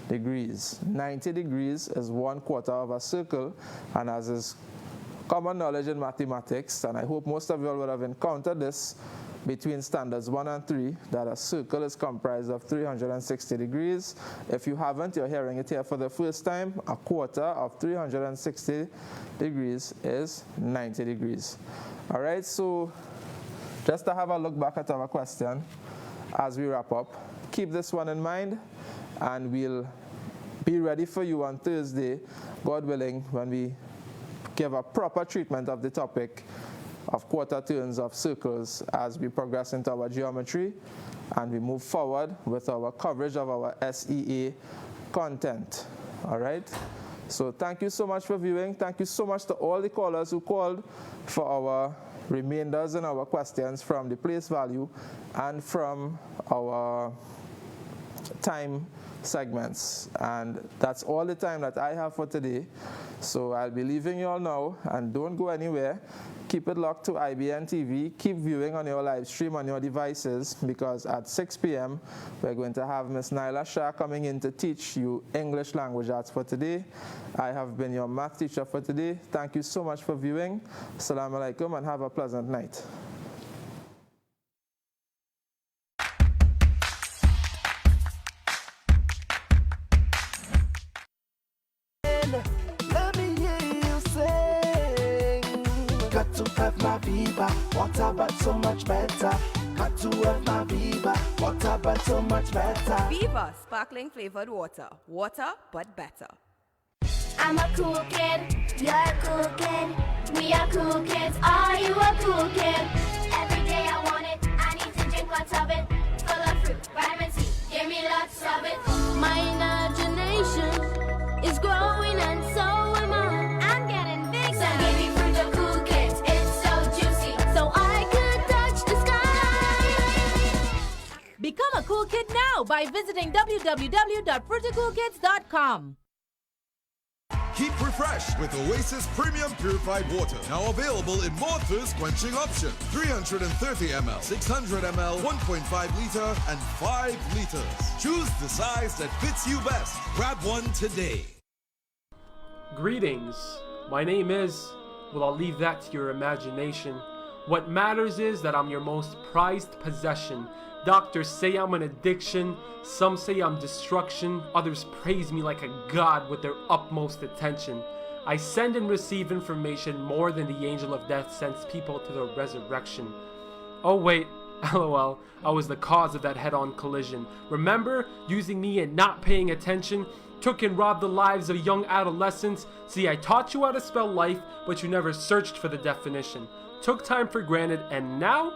degrees. 90 degrees is 1/4 of a circle, and as is common knowledge in mathematics, and I hope most of you all would have encountered this between standards 1 and 3, that a circle is comprised of 360 degrees. If you haven't, you're hearing it here for the first time. A quarter of 360 degrees is 90 degrees. All right, so just to have a look back at our question as we wrap up, keep this one in mind, and we'll be ready for you on Thursday, God willing, when we give a proper treatment of the topic of quarter turns of circles as we progress into our geometry and we move forward with our coverage of our SEA content. All right? So thank you so much for viewing. Thank you so much to all the callers who called for our remainders and our questions from the place value and from our time segments. And that's all the time that I have for today. So I'll be leaving you all now, and don't go anywhere. Keep it locked to IBN TV. Keep viewing on your live stream on your devices, because at 6 p.m. we're going to have Miss Nyla Shah coming in to teach you English language arts for today. I have been your math teacher for today. Thank you so much for viewing. Assalamu alaikum, and have a pleasant night. Let me hear you sing. Got to have my Viva, water but so much better. Got to have my Viva, water but so much better. Viva sparkling flavored water. Water but better. I'm a cool kid, you're a cool kid. We are cool kids, are you a cool kid? Every day I want it, I need to drink lots of it. Full of fruit, vitamin C, give me lots of it. My imagination is growing and so am I. I'm getting big, so give me fruit of cool kids, it's so juicy. So I could touch the sky. Become a cool kid now by visiting www.fruiticoolkids.com. Keep refreshed with Oasis Premium Purified Water. Now available in more thirst-quenching options. 330 ml, 600 ml, 1.5 liter, and 5 liters. Choose the size that fits you best. Grab one today. Greetings. My name is... well, I'll leave that to your imagination. What matters is that I'm your most prized possession. Doctors say I'm an addiction, some say I'm destruction, others praise me like a god with their utmost attention. I send and receive information more than the angel of death sends people to the resurrection. Oh wait, lol, I was the cause of that head-on collision. Remember, using me and not paying attention? Took and robbed the lives of young adolescents. See, I taught you how to spell life, but you never searched for the definition. Took time for granted, and now?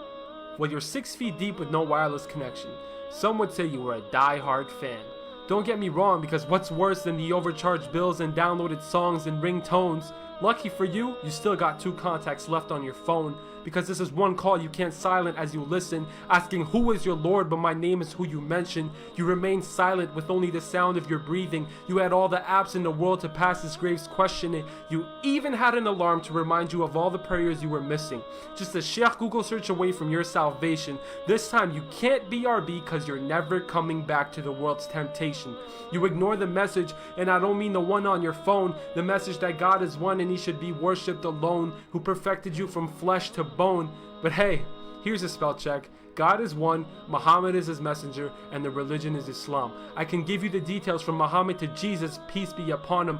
Well, you're 6 feet deep with no wireless connection. Some would say you were a die-hard fan. Don't get me wrong, because what's worse than the overcharged bills and downloaded songs and ringtones? Lucky for you, you still got 2 contacts left on your phone, because this is one call you can't silent as you listen, asking who is your Lord, but my name is who you mention. You remain silent with only the sound of your breathing. You had all the apps in the world to pass this Graves questioning. You even had an alarm to remind you of all the prayers you were missing. Just a Sheikh Google search away from your salvation. This time you can't BRB because you're never coming back to the world's temptation. You ignore the message, and I don't mean the one on your phone, the message that God is one and he should be worshipped alone, who perfected you from flesh to bone. But hey, here's a spell check. God is one, Muhammad is his messenger, and the religion is Islam. I can give you the details from Muhammad to Jesus, peace be upon him,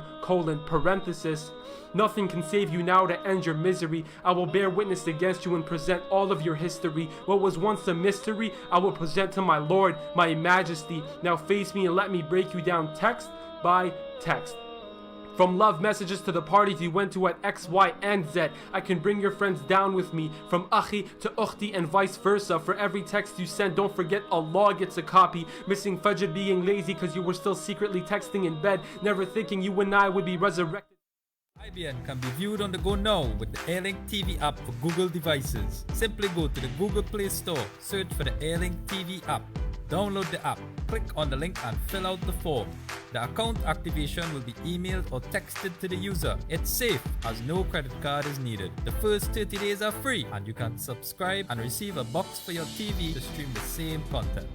parenthesis. Nothing can save you now to end your misery. I will bear witness against you and present all of your history. What was once a mystery, I will present to my Lord, my majesty. Now face me and let me break you down. Text, by text. From love messages to the parties you went to at X, Y, and Z. I can bring your friends down with me. From Akhi to Ukhti and vice versa. For every text you send, don't forget Allah gets a copy. Missing Fajr, being lazy cause you were still secretly texting in bed. Never thinking you and I would be resurrected. IBN can be viewed on the go now with the Airlink TV app for Google devices. Simply go to the Google Play Store, search for the Airlink TV app. Download the app, click on the link and fill out the form. The account activation will be emailed or texted to the user. It's safe as no credit card is needed. The first 30 days are free and you can subscribe and receive a box for your TV to stream the same content.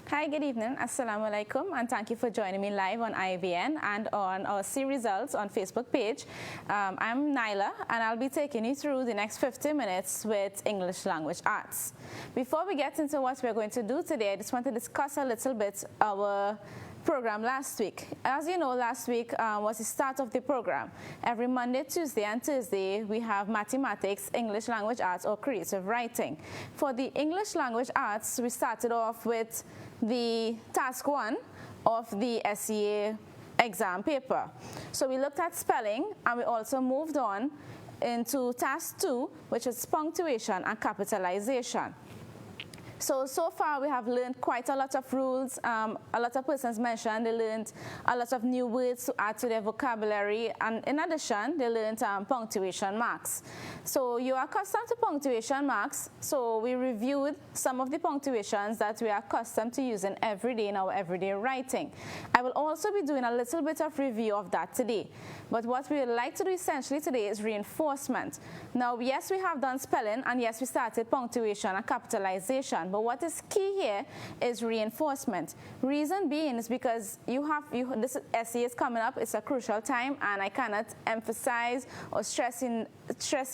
Hi, good evening. Assalamu alaikum, and thank you for joining me live on IVN and on our See Results on Facebook page. I'm Nyla, and I'll be taking you through the next 50 minutes with English language arts. Before we get into what we're going to do today, I just want to discuss a little bit our program last week. As you know, last week was the start of the program. Every Monday, Tuesday, and Thursday, we have mathematics, English language arts, or creative writing. For the English language arts, we started off with the task 1 of the SEA exam paper. So we looked at spelling, and we also moved on into task 2, which is punctuation and capitalization. So far we have learned quite a lot of rules. A lot of persons mentioned they learned a lot of new words to add to their vocabulary, and in addition they learned punctuation marks. So you are accustomed to punctuation marks, so we reviewed some of the punctuations that we are accustomed to using every day in our everyday writing. I will also be doing a little bit of review of that today. But what we would like to do essentially today is reinforcement. Now, yes, we have done spelling, and yes, we started punctuation and capitalization. But what is key here is reinforcement. Reason being is because this essay is coming up. It's a crucial time, and I cannot emphasize or stress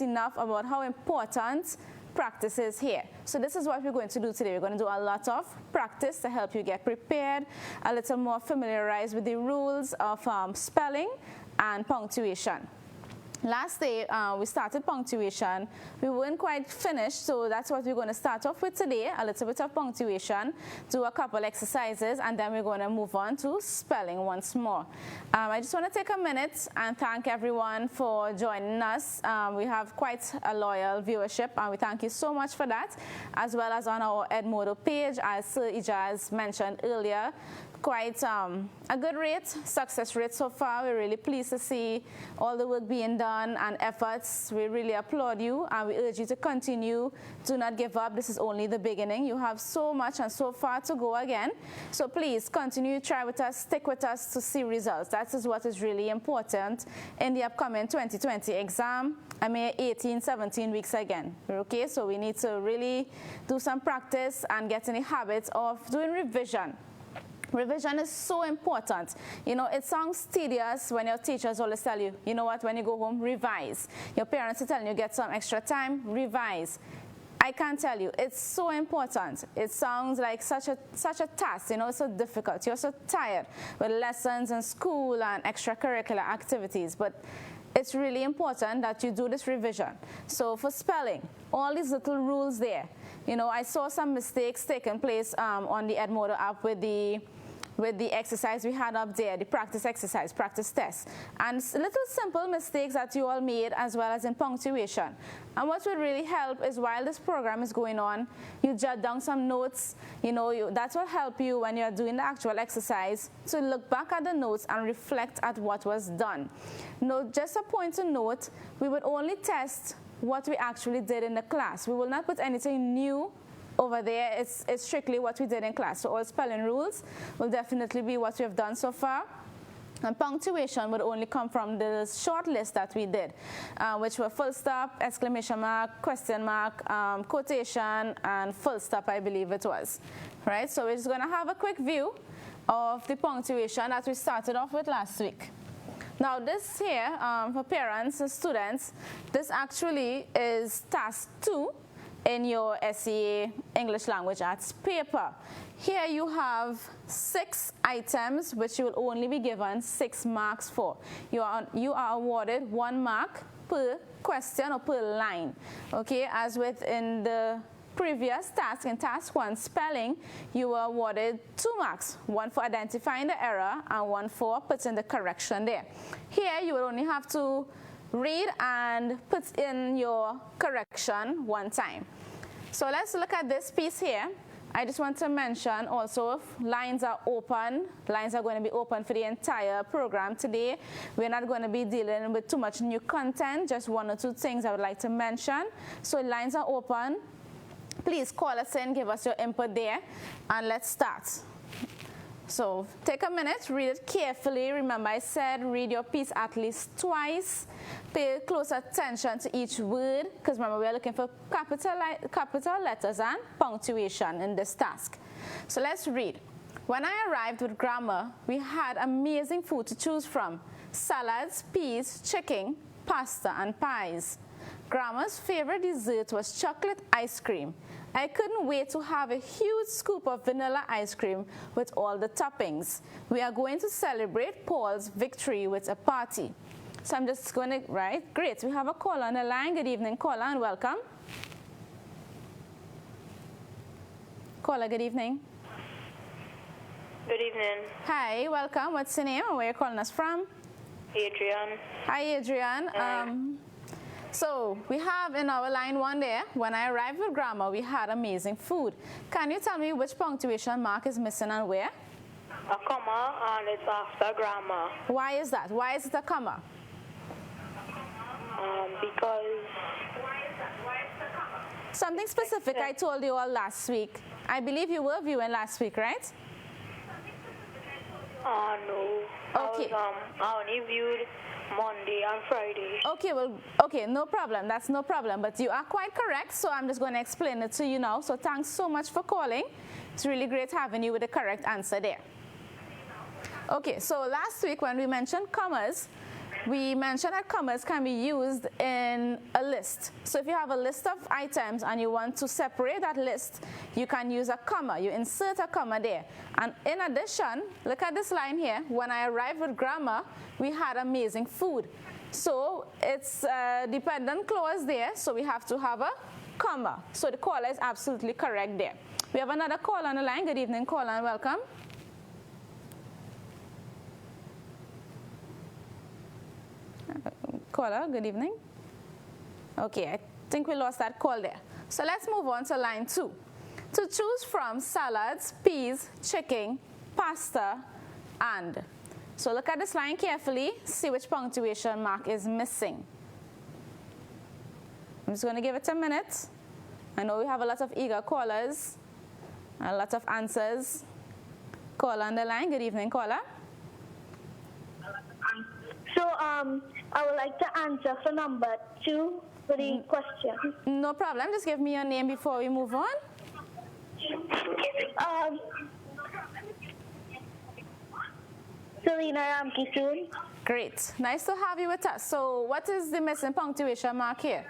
enough about how important practice is here. So this is what we're going to do today. We're going to do a lot of practice to help you get prepared, a little more familiarized with the rules of spelling and punctuation. Last day, we started punctuation. We weren't quite finished, so that's what we're going to start off with today, a little bit of punctuation, do a couple exercises, and then we're going to move on to spelling once more. I just want to take a minute and thank everyone for joining us. We have quite a loyal viewership, and we thank you so much for that, as well as on our Edmodo page, as Sir Ijaz mentioned earlier. Quite a good rate, success rate so far. We're really pleased to see all the work being done and efforts. We really applaud you, and we urge you to continue. Do not give up. This is only the beginning. You have so much and so far to go again. So please continue, try with us, stick with us to see results. That is what is really important in the upcoming 2020 exam. 18, 17 weeks again. Okay, so we need to really do some practice and get in the habit of doing revision. Revision is so important. You know, it sounds tedious when your teachers always tell you, you know what, when you go home, revise. Your parents are telling you, get some extra time, revise. I can't tell you, it's so important. It sounds like such a task, you know, it's so difficult. You're so tired with lessons in school and extracurricular activities, but it's really important that you do this revision. So for spelling, all these little rules there. You know, I saw some mistakes taking place on the Edmodo app with the exercise we had up there, the practice exercise, practice test. And little simple mistakes that you all made, as well as in punctuation. And what would really help is while this program is going on, you jot down some notes. You know, that will help you when you're doing the actual exercise to look back at the notes and reflect at what was done. Now, just a point to note, we would only test what we actually did in the class. We will not put anything new over there. It's strictly what we did in class. So all spelling rules will definitely be what we have done so far. And punctuation would only come from the short list that we did, which were full stop, exclamation mark, question mark, quotation, and full stop, I believe it was. Right? So we're just going to have a quick view of the punctuation that we started off with last week. Now this here, for parents and students, this actually is task 2 in your SEA English Language Arts paper. Here you have 6 items which you will only be given 6 marks for. You are awarded 1 mark per question or per line. Okay, as within the previous task, in task 1, spelling, you were awarded 2 marks, 1 for identifying the error and 1 for putting the correction there. Here you will only have to read and put in your correction 1 time. So let's look at this piece here. I just want to mention also, lines are open. Lines are going to be open for the entire program today. We're not going to be dealing with too much new content, just 1 or 2 things I would like to mention. So lines are open. Please call us in, give us your input there, and let's start. So take a minute, read it carefully. Remember I said read your piece at least twice. Pay close attention to each word, because remember we are looking for capital letters and punctuation in this task. So let's read. When I arrived with grammar, we had amazing food to choose from. Salads, peas, chicken, pasta, and pies. Grandma's favorite dessert was chocolate ice cream. I couldn't wait to have a huge scoop of vanilla ice cream with all the toppings. We are going to celebrate Paul's victory with a party. So I'm just going to write. Great, we have a caller on the line. Good evening, caller, and welcome. Caller, good evening. Good evening. Hi, welcome. What's your name and where are you calling us from? Adrian. Hi, Adrian. So we have in our line 1 there, when I arrived with grammar, we had amazing food. Can you tell me which punctuation mark is missing and where? A comma, and it's after grammar. Why is that? Why is it a comma? Because... Something specific I told you all last week. I believe you were viewing last week, right? No. Okay. I only viewed Monday and Friday. Okay, no problem. That's no problem. But you are quite correct, so I'm just going to explain it to you now. So thanks so much for calling. It's really great having you with the correct answer there. Okay, so last week when we mentioned commas, we mentioned that commas can be used in a list. So if you have a list of items and you want to separate that list, you can use a comma. You insert a comma there. And in addition, look at this line here. When I arrived with grammar, we had amazing food. So it's a dependent clause there, so we have to have a comma. So the caller is absolutely correct there. We have another caller on the line. Good evening, caller, and welcome. Caller, good evening. Okay, I think we lost that call there. So let's move on to line 2. To choose from salads, peas, chicken, pasta, and. So look at this line carefully, see which punctuation mark is missing. I'm just going to give it a minute. I know we have a lot of eager callers, a lot of answers. Caller on the line, good evening, caller. So I would like to answer for number 2 for the question. No problem. Just give me your name before we move on. Selena Ramkisoon. Great. Nice to have you with us. So what is the missing punctuation mark here?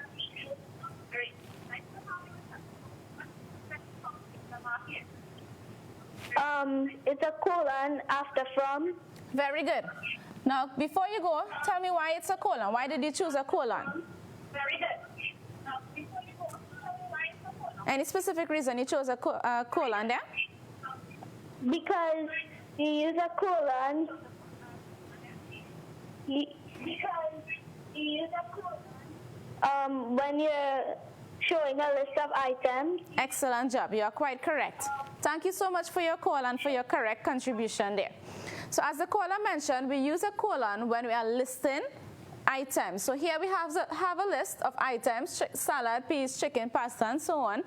It's a colon after from. Very good. Now, before you go, tell me why it's a colon. Why did you choose a colon? Very good. Any specific reason you chose a colon there? Because you use a colon. When you're showing a list of items. Excellent job. You are quite correct. Thank you so much for your call and for your correct contribution there. So as the caller mentioned, we use a colon when we are listing items. So here we have a list of items, salad, peas, chicken, pasta, and so on.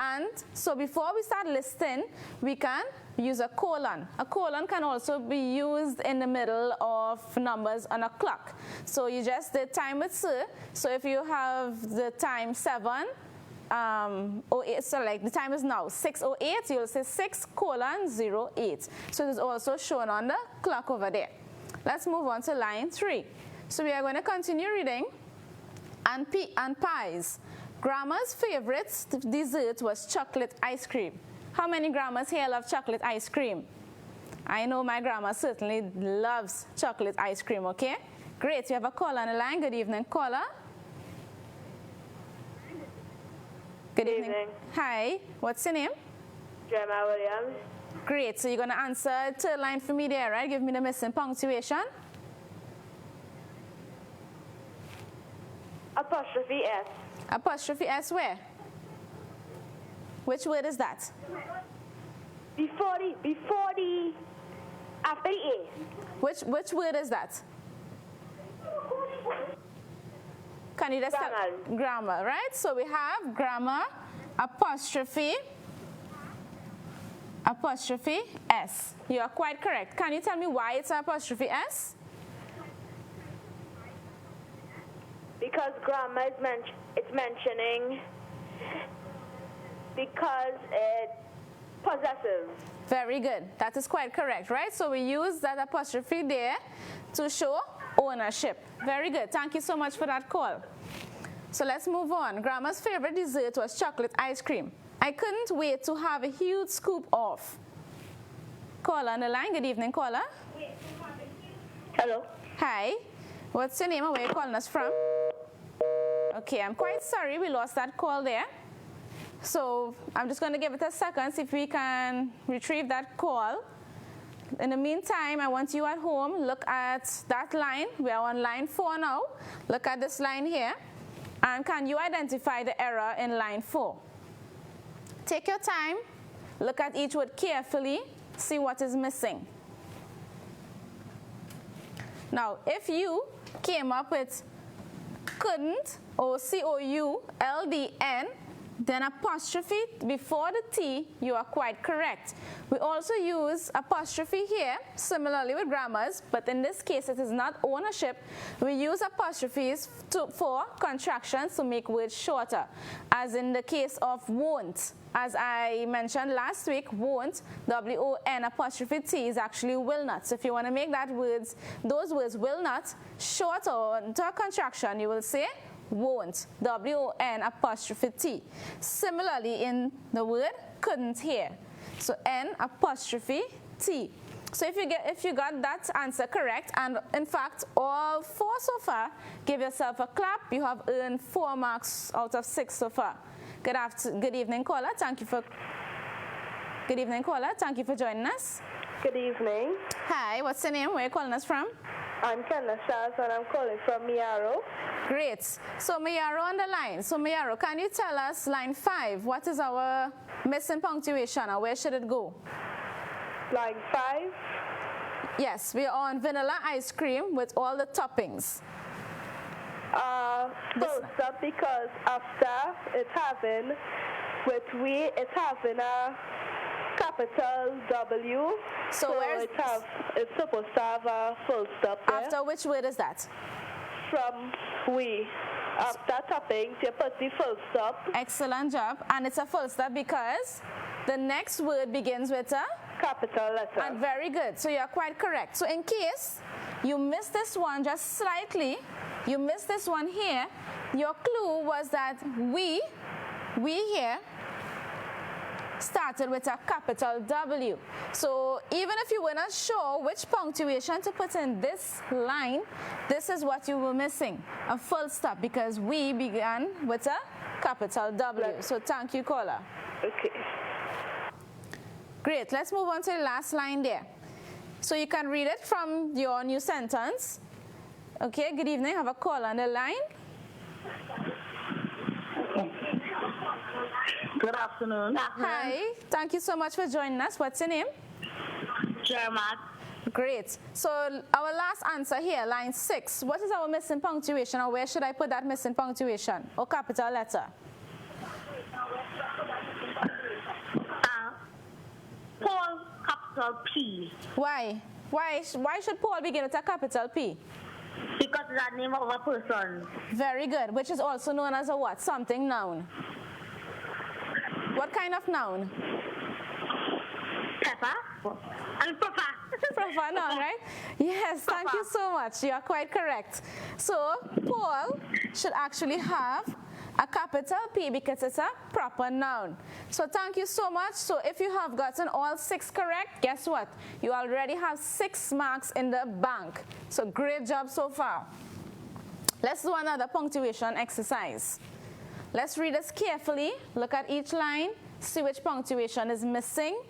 And so before we start listing, we can use a colon. A colon can also be used in the middle of numbers on a clock. So you just did time with sir. So if you have the time 7, 08, so like the time is now 6:08, you'll say 6:08. So it is also shown on the clock over there. Let's move on to line 3. So we are going to continue reading. And pies. Grandma's favorite dessert was chocolate ice cream. How many grandmas here love chocolate ice cream? I know my grandma certainly loves chocolate ice cream, okay? Great, we have a caller on the line. Good evening, caller. Good evening. Hi, what's your name? Gemma Williams. Great, so you're going to answer third line for me there, right? Give me the missing punctuation. Apostrophe S. Apostrophe S where? Which word is that? After the A. Which word is that? Can you just tell? Grammar, right? So we have grammar, apostrophe S. You are quite correct. Can you tell me why it's apostrophe S? Because grammar is mentioning because it's possessive. Very good. That is quite correct, right? So we use that apostrophe there to show ownership. Very good. Thank you so much for that call. So let's move on. Grandma's favorite dessert was chocolate ice cream. I couldn't wait to have a huge scoop of. Caller on the line. Good evening, caller. Hello. Hi. What's your name and where are you calling us from? Okay, I'm quite sorry we lost that call there. So I'm just going to give it a second, see if we can retrieve that call. In the meantime, I want you at home, look at that line. We are on line 4 now. Look at this line here. And can you identify the error in line 4? Take your time, look at each word carefully, see what is missing. Now, if you came up with couldn't or COULDN, then apostrophe before the T, you are quite correct. We also use apostrophe here, similarly with grammars, but in this case it is not ownership. We use apostrophes for contractions to make words shorter, as in the case of won't. As I mentioned last week, won't, W-O-N apostrophe T is actually will not. So if you want to make those words will not short or into a contraction, you will say won't, W-O-N apostrophe T. Similarly in the word couldn't here. So N apostrophe T. So if you got that answer correct, and in fact all 4 so far, give yourself a clap. You have earned 4 marks out of 6 so far. Good evening, caller. Thank you for joining us. Good evening. Hi, what's your name? Where are you calling us from? I'm Kenna Charles and I'm calling from Miaro. Great. So Miaro on the line. So Miaro, can you tell us line 5? What is our missing punctuation and where should it go? Line 5? Yes, we are on vanilla ice cream with all the toppings. Full stop, because after it's having it's having a capital W. So it's supposed to have a full stop there. After which word is that? From we. After toppings, you put the full stop. Excellent job. And it's a full stop because the next word begins with a capital letter. And very good. So you are quite correct. So in case you missed this one just slightly, you missed this one here, your clue was that we here started with a capital W. So even if you were not sure which punctuation to put in this line, this is what you were missing, a full stop, because we began with a capital W. So thank you, caller. Okay. Great. Let's move on to the last line there. So you can read it from your new sentence. Okay, good evening. I have a call on the line. Good afternoon. Hi. Thank you so much for joining us. What's your name? Jermat. Great. So our last answer here, line 6. What is our missing punctuation, or where should I put that missing punctuation or capital letter? Paul, capital P. Why? Why should Paul begin with a capital P? Because it's the name of a person. Very good. Which is also known as a what? Something noun. What kind of noun? Pepper and Papa. Proper noun, right? Yes, thank you so much. You are quite correct. So Paul should actually have a capital P because it's a proper noun. So thank you so much. So if you have gotten all 6 correct, guess what? You already have 6 marks in the bank. So great job so far. Let's do another punctuation exercise. Let's read this carefully. Look at each line. See which punctuation is missing.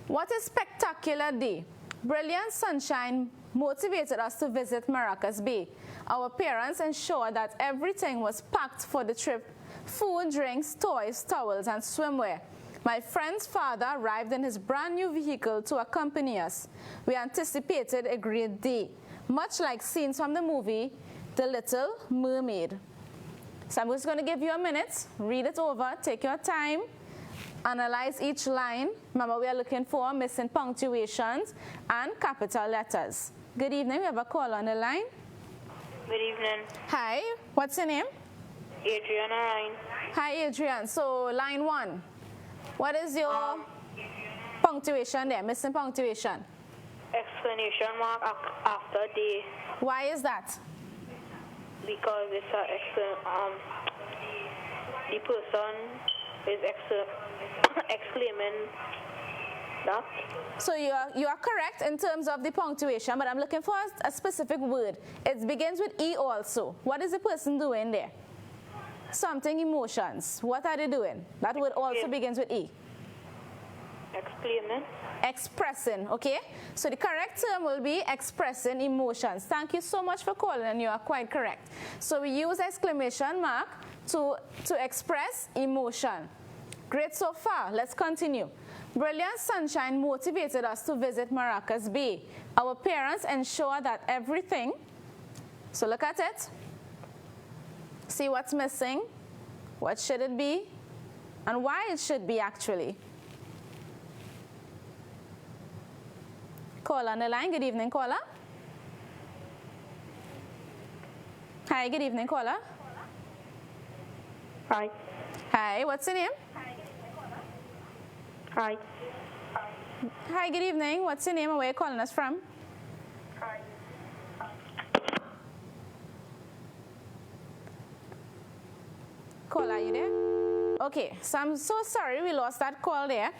What a spectacular day. Brilliant sunshine motivated us to visit Maracas Bay. Our parents ensured that everything was packed for the trip: food, drinks, toys, towels, and swimwear. My friend's father arrived in his brand new vehicle to accompany us. We anticipated a great day, much like scenes from the movie The Little Mermaid. So I'm just going to give you a minute, read it over, take your time, analyze each line. Remember, we are looking for missing punctuations and capital letters. Good evening, we have a call on the line. Good evening. Hi, what's your name? Adrian Ryan. Hi, Adrian. So, line 1. What is your punctuation there, missing punctuation? Exclamation mark after day. Why is that? Because it's the person is exclaiming that. So you are correct in terms of the punctuation, but I'm looking for a specific word. It begins with E also. What is the person doing there? Something emotions. What are they doing? That word also begins with E. Exclaiming. Expressing, okay? So the correct term will be expressing emotions. Thank you so much for calling, and you are quite correct. So we use exclamation mark to express emotion. Great so far. Let's continue. Brilliant sunshine motivated us to visit Maracas Bay. Our parents ensured that everything, so look at it, see what's missing, what should it be, and why it should be actually. Caller on the line. Good evening, caller. Hi, good evening, caller. Hi. Hi, what's your name? Hi. Hi, good evening. What's your name and where are you calling us from? Hi. Caller, are you there? Okay, so I'm so sorry we lost that call there.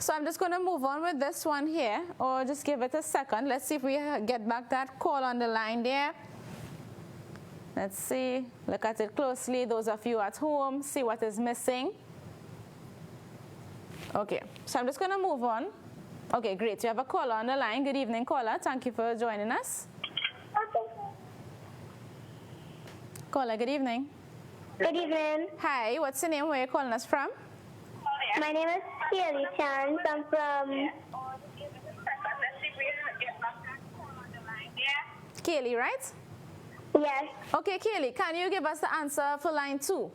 So I'm just going to move on with this one here, or just give it a second. Let's see if we get back that call on the line there. Let's see. Look at it closely. Those of you at home, see what is missing. Okay, so I'm just going to move on. Okay, great. You have a caller on the line. Good evening, caller. Thank you for joining us. Caller, good evening. Good evening. Hi, what's your name? Where are you calling us from? My name is Kelly Chance. I'm from... Kaylee, right? Yes. Okay, Kaylee, can you give us the answer for line 2?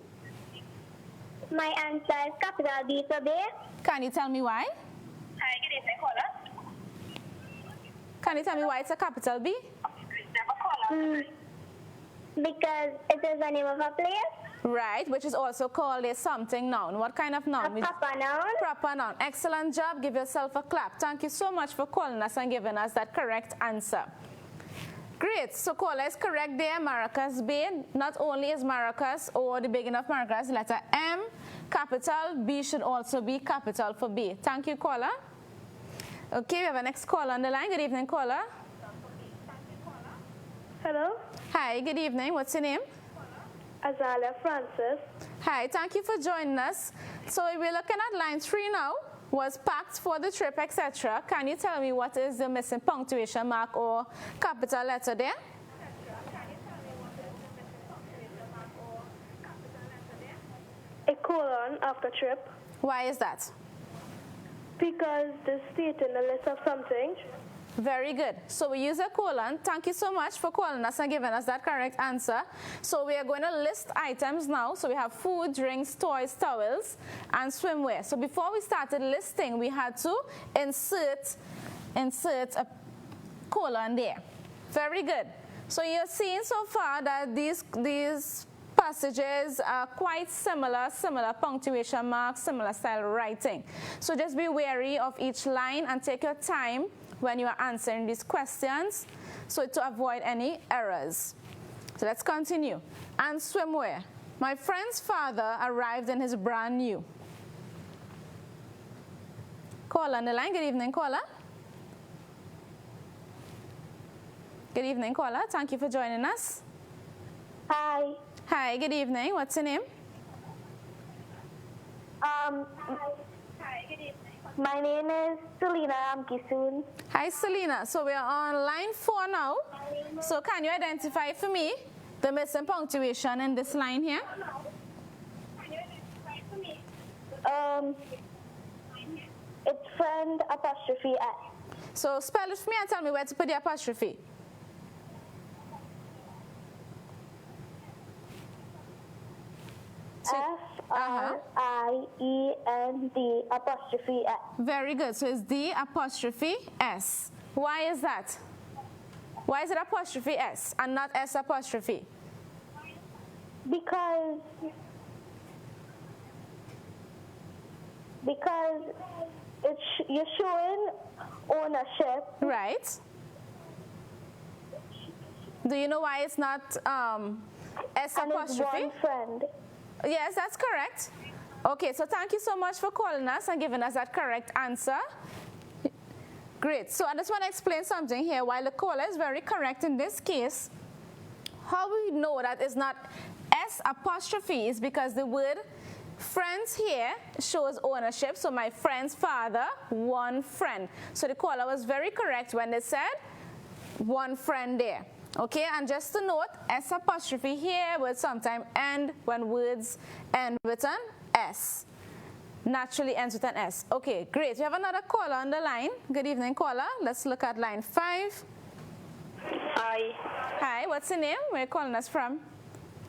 My answer is capital B for Bay. Can you tell me why? Hi, good evening, caller. Can you tell me why it's a capital B? Because it is the name of a place. Right, which is also called a something noun. What kind of noun? A proper noun. Proper noun. Excellent job. Give yourself a clap. Thank you so much for calling us and giving us that correct answer. Great. So caller is correct there. Maracas Bay. Not only is Maracas or the beginning of Maracas letter M capital, B should also be capital for B. Thank you, caller. Okay, we have a next caller on the line. Good evening, caller. Hello. Hi, good evening. What's your name? Azalea Francis. Hi, thank you for joining us. So we're looking at line 3 now. Was packed for the trip, etc. Can you tell me what is the missing punctuation mark or capital letter there? A colon after trip. Why is that? Because the state in the list of something. Very good. So we use a colon. Thank you so much for calling us and giving us that correct answer. So we are going to list items now. So we have food, drinks, toys, towels, and swimwear. So before we started listing, we had to insert a colon there. Very good. So you're seeing so far that these passages are quite similar punctuation marks, similar style writing. So just be wary of each line and take your time when you are answering these questions, so to avoid any errors. So let's continue. And swimwear. My friend's father arrived in his brand new. Caller on the line. Good evening, caller. Good evening, caller. Thank you for joining us. Hi. Hi, good evening. What's your name? My name is Selena Amkisoon. Hi, Selena. So we are on line 4 now. So can you identify for me the missing punctuation in this line here? It's friend apostrophe S. So spell it for me and tell me where to put the apostrophe. Friend apostrophe S. Very good. So it's D apostrophe S. Why is that? Why is it apostrophe S and not S apostrophe? Because you're showing ownership. Right. Do you know why it's not S and apostrophe? It's one friend. Yes, that's correct. Okay, so thank you so much for calling us and giving us that correct answer. Great. So I just want to explain something here. While the caller is very correct in this case, how we know that it's not S apostrophe is because the word friends here shows ownership. So my friend's father, one friend. So the caller was very correct when they said one friend there. Okay, and just to note, S apostrophe here will sometimes end when words end with an S. Naturally ends with an S. Okay, great. We have another caller on the line. Good evening, caller. Let's look at line 5. Hi. Hi, what's your name? Where are you calling us from?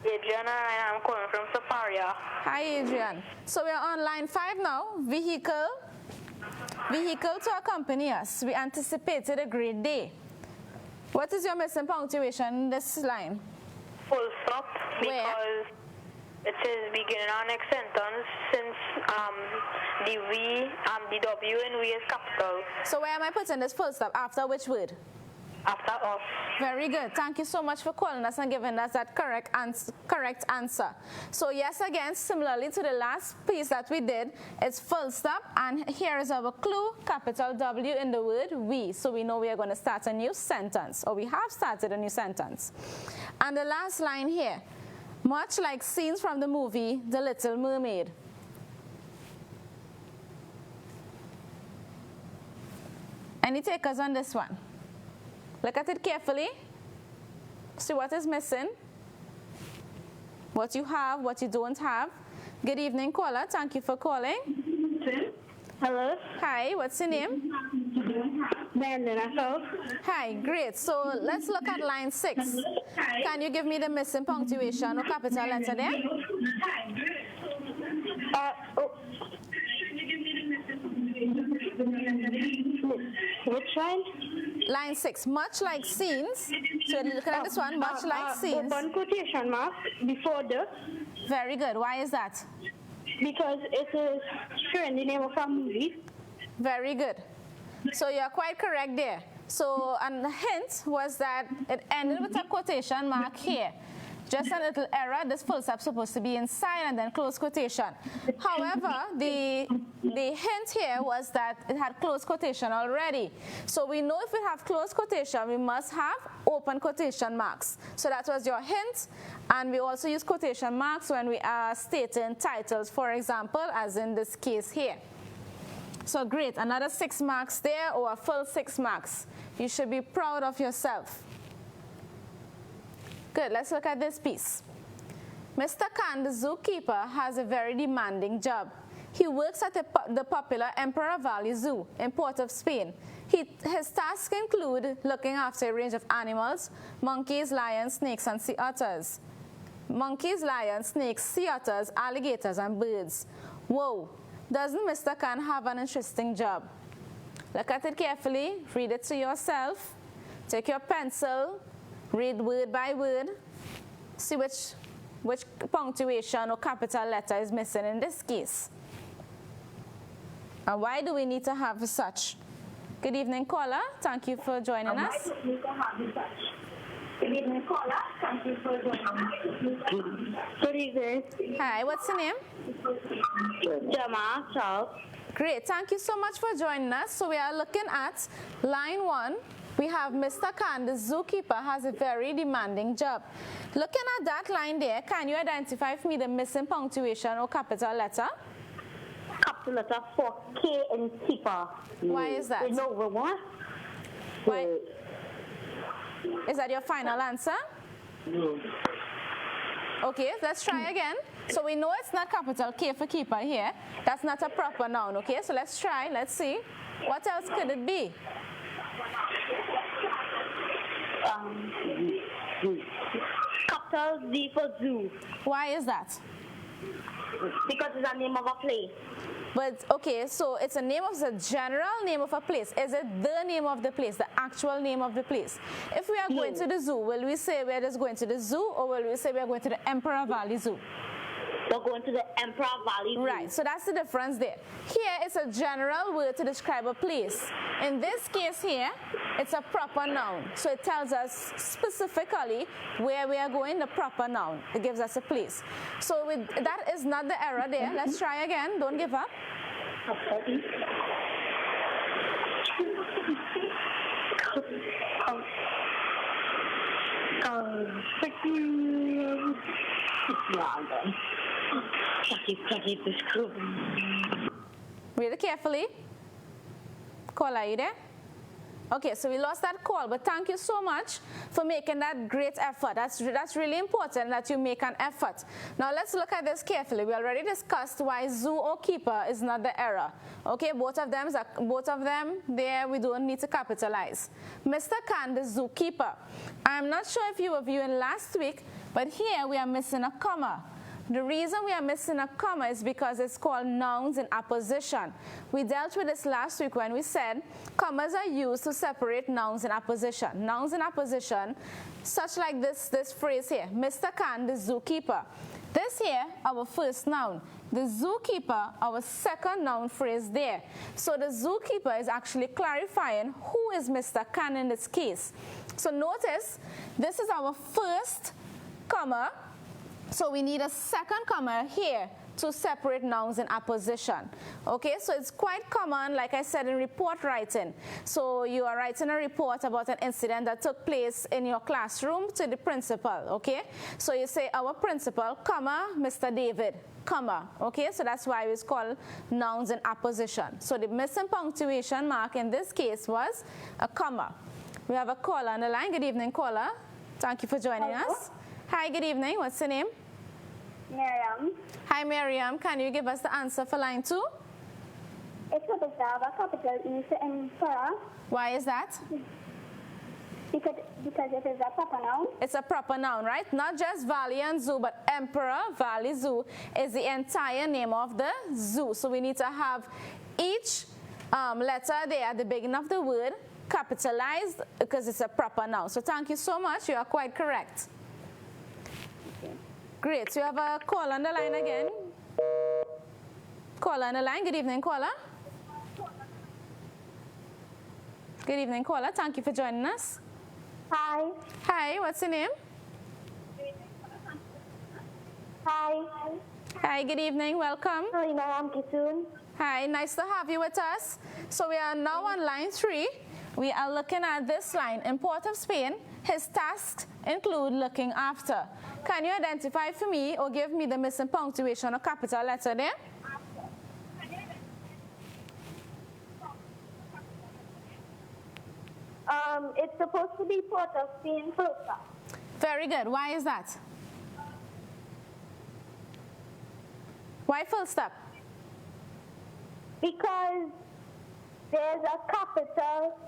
Adrian, and I'm calling from Safaria. Hi, Adrian. So we're on line 5 now. Vehicle to accompany us. We anticipated a great day. What is your missing punctuation in this line? Full stop. Where? Because it says beginning our next sentence since the V, the W in V is capital. So where am I putting this full stop? After which word? After off. Very good. Thank you so much for calling us and giving us that correct answer. So yes, again, similarly to the last piece that we did, it's full stop, and here is our clue, capital W in the word we. So we know we are going to start a new sentence, or we have started a new sentence. And the last line here, much like scenes from the movie The Little Mermaid. Any takers on this one? Look at it carefully. See what is missing, what you have, what you don't have. Good evening, caller. Thank you for calling. Hello. Hi, what's your name? Hi, great. So let's look at line 6. Can you give me the missing punctuation or capital letter there? Which line? Line 6. Much like scenes. So look at this one. Much like scenes. Open quotation mark before the. Very good. Why is that? Because it is showing the name of a movie. Very good. So you're quite correct there. So, and the hint was that it ended with a quotation mark here. Just a little error. This full stop supposed to be inside and then close quotation. However, the hint here was that it had close quotation already. So we know if we have close quotation, we must have open quotation marks. So that was your hint. And we also use quotation marks when we are stating titles, for example, as in this case here. So great, another 6 marks there, or a full 6 marks. You should be proud of yourself. Good, let's look at this piece. Mr. Khan, the zookeeper, has a very demanding job. He works at the popular Emperor Valley Zoo in Port of Spain. His tasks include looking after a range of animals: monkeys, lions, snakes, and sea otters. Monkeys, lions, snakes, sea otters, alligators, and birds. Whoa, doesn't Mr. Khan have an interesting job? Look at it carefully, read it to yourself, take your pencil, read word by word, see which punctuation or capital letter is missing in this case. And why do we need to have such? Good evening, caller. Thank you for joining us. Good evening, caller. Thank you for joining us. Good evening. Hi, what's your name? Gemma, Charles. Great, thank you so much for joining us. So we are looking at line 1. We have Mr. Khan, the zookeeper, has a very demanding job. Looking at that line there, can you identify for me the missing punctuation or capital letter? Capital letter for K in keeper. Why is that? No, what? Why? Is that your final answer? No. Okay, let's try again. So we know it's not capital K for keeper here. That's not a proper noun, okay? So let's try, let's see. What else could it be? Capital Z for zoo. Why is that? Because it's the name of a place. But, okay, so it's a name of the general name of a place. Is it the name of the place, the actual name of the place? If we are going to the zoo, will we say we're just going to the zoo, or will we say we're going to the Emperor Valley Zoo? We're going to the Emperor Valley Zoo. Right, so that's the difference there. Here, it's a general word to describe a place. In this case here, it's a proper noun. So it tells us specifically where we are going, the proper noun. It gives us a place. So that is not the error there. Let's try again. Don't give up. Read it carefully. Call, are you there? Okay, so we lost that call, but thank you so much for making that great effort. That's really important that you make an effort. Now let's look at this carefully. We already discussed why zoo or keeper is not the error. Okay, both of them there we don't need to capitalize. Mr. Khan, the zookeeper. I'm not sure if you were viewing last week, but here we are missing a comma. The reason we are missing a comma is because it's called nouns in apposition. We dealt with this last week when we said commas are used to separate nouns in apposition. Nouns in apposition, such like this phrase here, Mr. Khan, the zookeeper. This here, our first noun. The zookeeper, our second noun phrase there. So the zookeeper is actually clarifying who is Mr. Khan in this case. So notice, this is our first comma. So we need a second comma here to separate nouns in apposition. Okay, so it's quite common, like I said, in report writing. So you are writing a report about an incident that took place in your classroom to the principal, okay? So you say, our principal, comma, Mr. David, comma, okay? So that's why it's called nouns in apposition. So the missing punctuation mark in this case was a comma. We have a caller on the line. Good evening, caller. Thank you for joining us. Hi, good evening. What's your name? Miriam. Hi, Miriam. Can you give us the answer for line 2? It's supposed to have a capital E for emperor. Why is that? Because it is a proper noun. It's a proper noun, right? Not just Valley and Zoo, but Emperor Valley Zoo is the entire name of the zoo. So we need to have each letter there at the beginning of the word capitalized because it's a proper noun. So thank you so much. You are quite correct. Great. So you have a call on the line again. Caller on the line. Good evening, caller. Good evening, caller. Thank you for joining us. Hi. Hi. What's your name? Hi. Hi. Good evening. Welcome. Hi, Madam Kisun. Hi. Nice to have you with us. So we are now on line 3. We are looking at this line. In Port of Spain, his tasks include looking after. Can you identify for me or give me the missing punctuation or capital letter there? It's supposed to be Port of Spain full stop. Very good. Why is that? Why full stop? Because there's a capital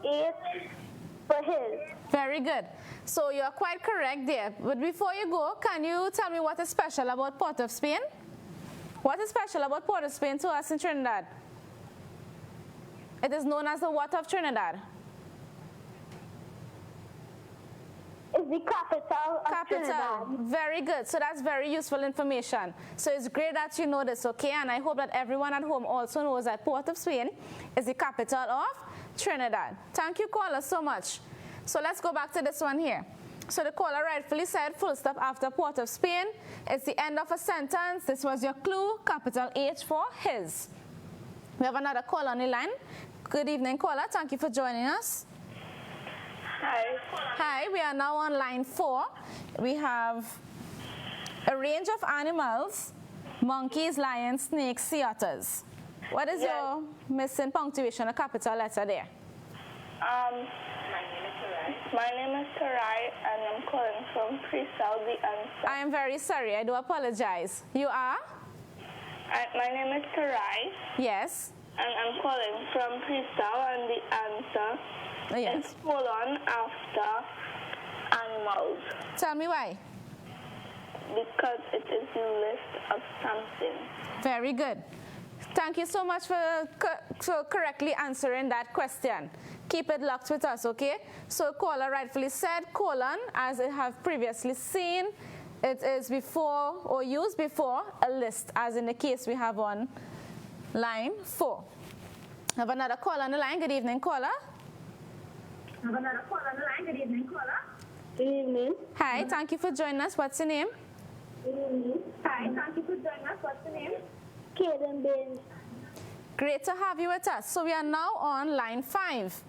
H for his. Very good. So you are quite correct there. But before you go, can you tell me what is special about Port of Spain? What is special about Port of Spain to us in Trinidad? It is known as the what of Trinidad? It's is the capital of Trinidad. Very good. So that's very useful information. So it's great that you know this, okay? And I hope that everyone at home also knows that Port of Spain is the capital of Trinidad. Thank you, caller, so much. So let's go back to this one here. So the caller rightfully said full stop after Port of Spain. It's the end of a sentence. This was your clue, capital H for his. We have another caller on the line. Good evening, caller. Thank you for joining us. Hi. Hi, we are now on line 4. We have a range of animals: monkeys, lions, snakes, sea otters. What is your missing punctuation or capital letter there? My name is Tarai and I'm calling from Pre-Sal, the answer. I am very sorry, I do apologize. You are? My name is Tarai. Yes. And I'm calling from Pre-Sal, and the answer is colon after animals. Tell me why. Because it is the list of something. Very good. Thank you so much for correctly answering that question. Keep it locked with us, okay? So caller rightfully said colon, as I have previously seen, it is before or used before a list, as in the case we have on line 4. I have another caller on the line. Good evening, caller. Good evening. Hi, thank you for joining us. What's your name? Hi, thank you for joining us. What's your name? Kaden Baines. Great to have you with us. So we are now on line 5.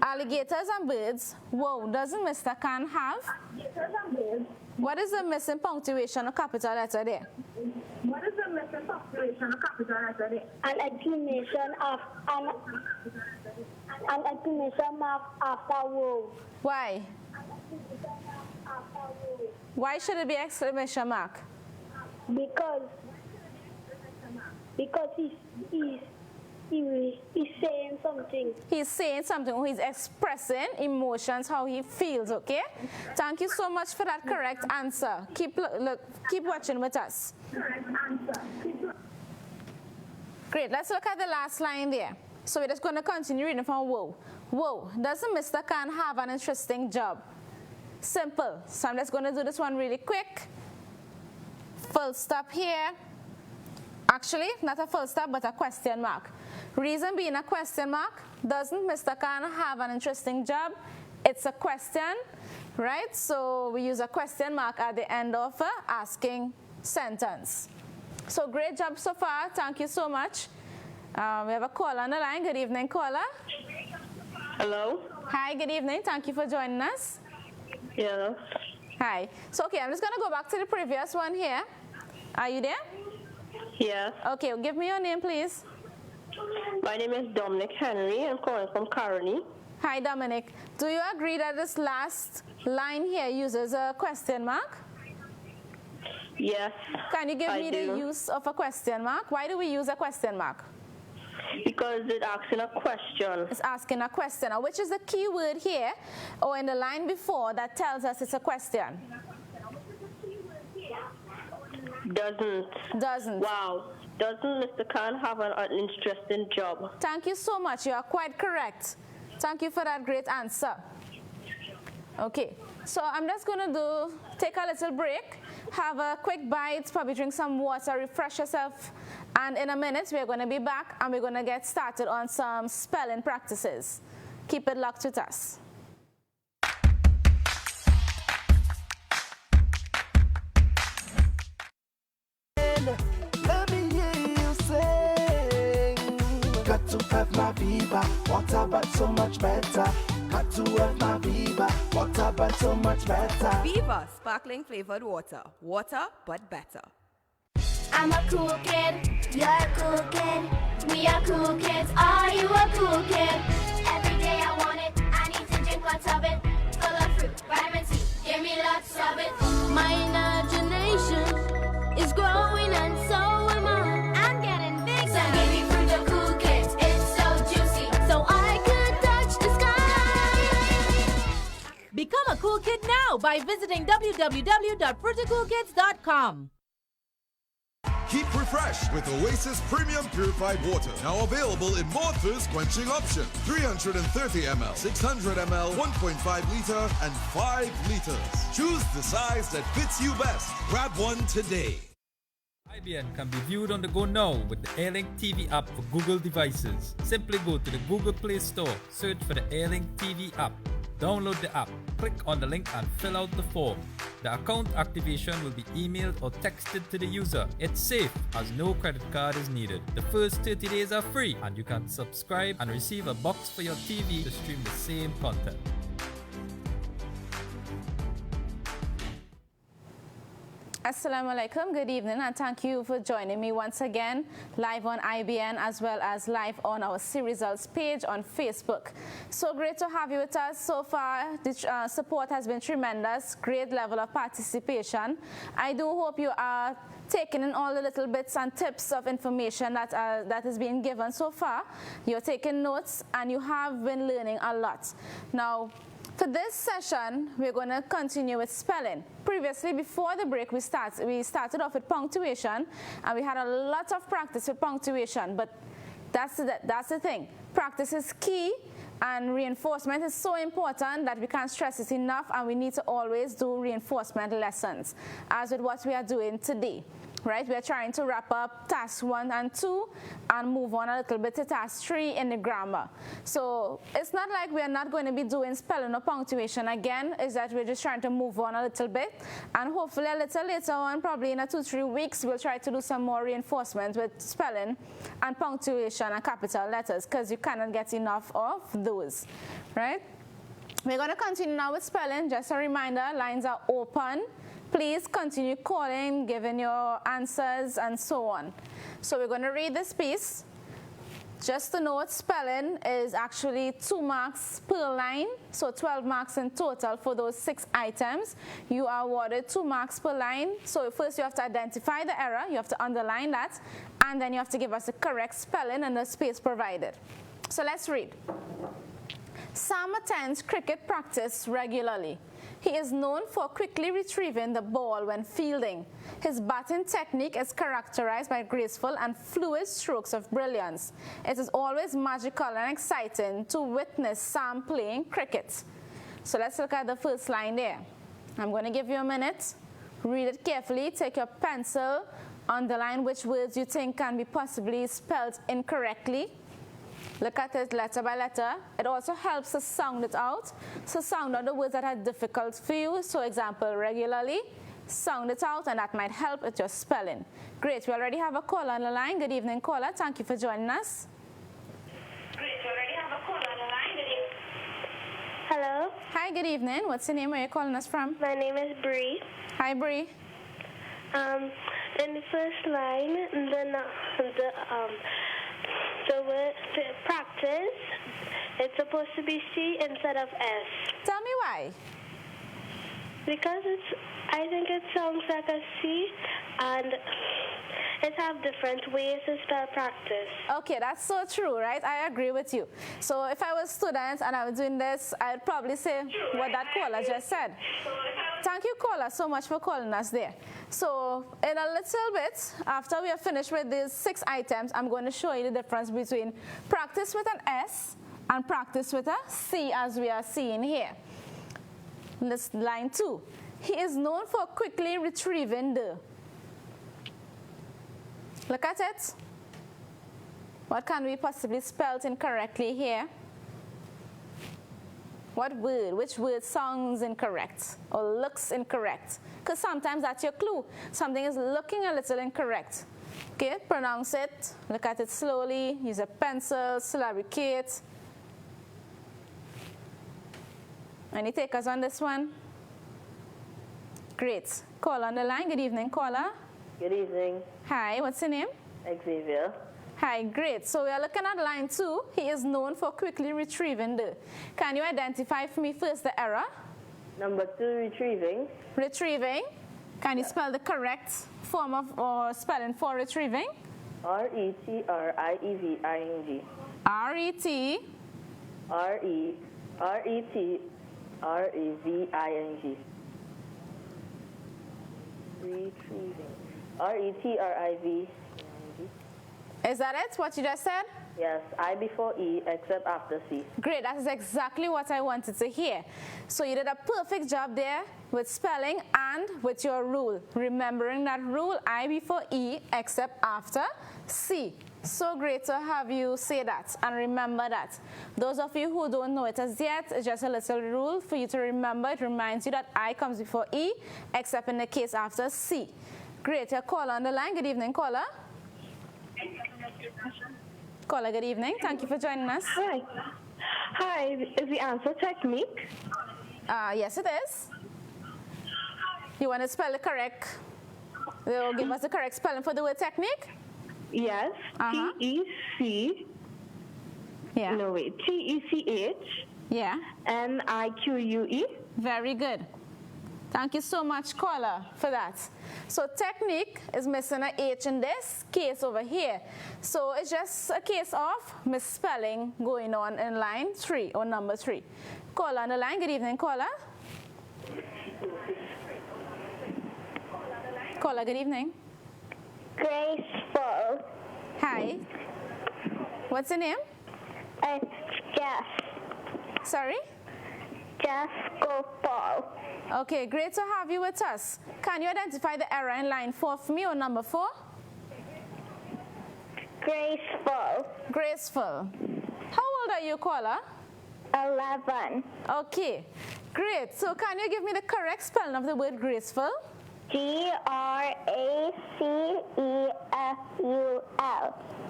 Alligators and birds. Whoa, doesn't Mr. Khan have? Alligators and birds. What is the missing punctuation or capital letter there? What is the missing punctuation or capital letter there? An exclamation mark after whoa. Why? Why should it be exclamation mark? Because he's saying something. He's saying something, or he's expressing emotions, how he feels, okay? Thank you so much for that correct answer. Keep watching with us. Correct answer. Great, let's look at the last line there. So we're just going to continue reading from whoa. Whoa, doesn't Mr. Khan have an interesting job? Simple. So I'm just going to do this one really quick. Full stop here. Actually, not a full stop, but a question mark. Reason being a question mark, doesn't Mr. Khan have an interesting job? It's a question, right? So we use a question mark at the end of an asking sentence. So great job so far. Thank you so much. We have a caller on the line. Good evening, caller. Hello. Hi, good evening. Thank you for joining us. Yeah. Hi. So, okay, I'm just going to go back to the previous one here. Are you there? Yes. Okay, well, give me your name, please. My name is Dominic Henry. I'm calling from Caroni. Hi, Dominic. Do you agree that this last line here uses a question mark? Yes. Can you give me the use of a question mark? Why do we use a question mark? Because it's asking a question. It's asking a question. Now, which is the key word here or in the line before that tells us it's a question? Doesn't. Wow. Doesn't Mr. Khan have an interesting job? Thank you so much. You are quite correct. Thank you for that great answer. Okay. So I'm just going to take a little break, have a quick bite, probably drink some water, refresh yourself. And in a minute, we're going to be back and we're going to get started on some spelling practices. Keep it locked with us. Let me hear you sing. Got to have my Viva, water but so much better. Got to have my Viva, water but so much better. Viva sparkling flavored water. Water but better. I'm a cool kid, you're a cool kid. We are cool kids, are you a cool kid? Every day I want it, I need to drink lots of it. Full of fruit, vitamin C, give me lots of it. My imagination is growing and so am I. I'm getting big, so give me fruit of cool kids, it's so juicy. So I could touch the sky. Become a cool kid now by visiting www.fruitacoolkids.com. Keep refreshed with Oasis Premium Purified Water. Now available in more thirst-quenching options. 330 ml, 600 ml, 1.5 liter, and 5 liters. Choose the size that fits you best. Grab one today. IBN can be viewed on the go now with the Airlink TV app for Google devices. Simply go to the Google Play Store, search for the Airlink TV app. Download the app, click on the link and fill out the form. The account activation will be emailed or texted to the user. It's safe as no credit card is needed. The first 30 days are free and you can subscribe and receive a box for your TV to stream the same content. Assalamu alaikum, good evening, and thank you for joining me once again live on IBN as well as live on our See Results page on Facebook. So great to have you with us so far. The support has been tremendous, great level of participation. I do hope you are taking in all the little bits and tips of information that is being given so far. You're taking notes and you have been learning a lot. Now, for this session, we're going to continue with spelling. Previously, before the break, we started off with punctuation, and we had a lot of practice with punctuation, but that's the thing. Practice is key, and reinforcement is so important that we can't stress it enough, and we need to always do reinforcement lessons, as with what we are doing today. Right, we are trying to wrap up task 1 and 2 and move on a little bit to task 3 in the grammar. So it's not like we are not going to be doing spelling or punctuation again, it's that we're just trying to move on a little bit, and hopefully a little later on, probably in 2-3 weeks, we'll try to do some more reinforcement with spelling and punctuation and capital letters, because you cannot get enough of those, right? We're going to continue now with spelling. Just a reminder, lines are open. Please continue calling, giving your answers, and so on. So we're going to read this piece. Just to note, spelling is actually 2 marks per line, so 12 marks in total for those 6 items. You are awarded 2 marks per line. So first you have to identify the error, you have to underline that, and then you have to give us the correct spelling and the space provided. So let's read. Sam attends cricket practice regularly. He is known for quickly retrieving the ball when fielding. His batting technique is characterized by graceful and fluid strokes of brilliance. It is always magical and exciting to witness Sam playing cricket. So let's look at the first line there. I'm going to give you a minute. Read it carefully. Take your pencil. Underline which words you think can be possibly spelled incorrectly. Look at it letter by letter. It also helps to sound it out. So sound out the words that are difficult for you. So example, regularly. Sound it out, and that might help with your spelling. Great. We already have a caller on the line. Good evening, caller. Thank you for joining us. Great. We already have a caller on the line. Good evening. Hello. Hi, good evening. What's your name? Where are you calling us from? My name is Bree. Hi, Bree. In the first line, the word practice, it's supposed to be C instead of S. Tell me why. Because I think it sounds like a C, and it have different ways to spell practice. Okay, that's so true, right? I agree with you. So if I was a student and I was doing this, I'd probably say what that caller just said. Thank you, caller, so much for calling us there. So in a little bit, after we are finished with these 6 items, I'm going to show you the difference between practice with an S and practice with a C, as we are seeing here. This line 2. He is known for quickly retrieving the. Look at it. What can we possibly spell incorrectly here? What word? Which word sounds incorrect or looks incorrect? Because sometimes that's your clue. Something is looking a little incorrect. Okay, pronounce it. Look at it slowly. Use a pencil. Syllabicate. Any takers on this one? Great. Caller on the line. Good evening, caller. Good evening. Hi, what's your name? Xavier. Hi, great. So we are looking at line 2. He is known for quickly retrieving the. Can you identify for me first the error? Number 2, retrieving. Retrieving. Can you spell the correct form of or spelling for retrieving? R-E-T-R-I-E-V-I-N-G. R-E-T. R-E-T-R-E-V-I-N-G. Retrieving. R-E-T-R-I-V. Is that it, what you just said? Yes, I before E except after C. Great, that is exactly what I wanted to hear. So you did a perfect job there with spelling and with your rule. Remembering that rule, I before E except after C. So great to have you say that and remember that. Those of you who don't know it as yet, it's just a little rule for you to remember. It reminds you that I comes before E except in the case after C. Great, your caller on the line. Good evening, caller. Caller, good evening. Thank you for joining us. Hi. Hi, is the answer technique? Yes, it is. You want to spell it correct? They'll give us the correct spelling for the word technique? Yes. T-E-C. Yeah. No, wait. T-E-C-H. Yeah. N-I-Q-U-E. Very good. Thank you so much, caller, for that. So technique is missing an H in this case over here. So it's just a case of misspelling going on in line 3 or number 3. Caller on the line. Good evening, caller. Caller, good evening. Graceful. Hi. What's your name? It's Jeff. Sorry? Jeff Gopal. Okay, great to have you with us. Can you identify the error in line 4 for me or number 4? Graceful. Graceful. How old are you, caller? 11. Okay, great. So can you give me the correct spelling of the word graceful? Graceful.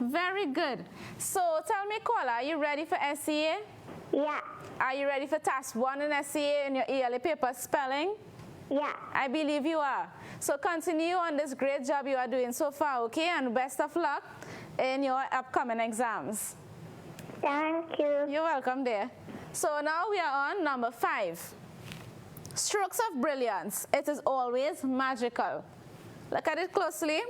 Very good. So tell me, caller, are you ready for SEA? Yeah. Are you ready for task 1 in SEA in your ELA paper spelling? Yeah. I believe you are. So continue on this great job you are doing so far, okay? And best of luck in your upcoming exams. Thank you. You're welcome there. So now we are on number 5. Strokes of brilliance. It is always magical. Look at it closely.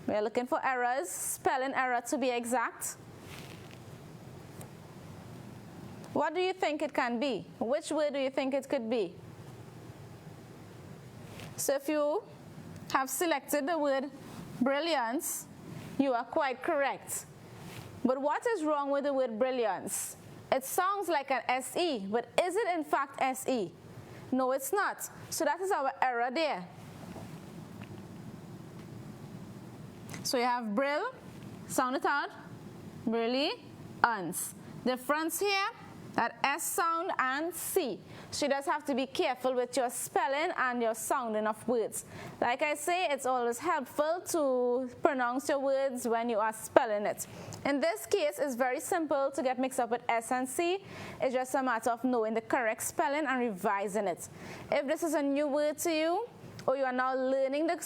We are looking for errors, spelling error to be exact. What do you think it can be? Which word do you think it could be? So if you have selected the word brilliance, you are quite correct. But what is wrong with the word brilliance? It sounds like an SE, but is it in fact SE? No, it's not. So that is our error there. So you have brill, sound it out, brilliance. Difference here, that S sound and C. So you just have to be careful with your spelling and your sounding of words. Like I say, it's always helpful to pronounce your words when you are spelling it. In this case, it's very simple to get mixed up with S and C. It's just a matter of knowing the correct spelling and revising it. If this is a new word to you, or you are now learning the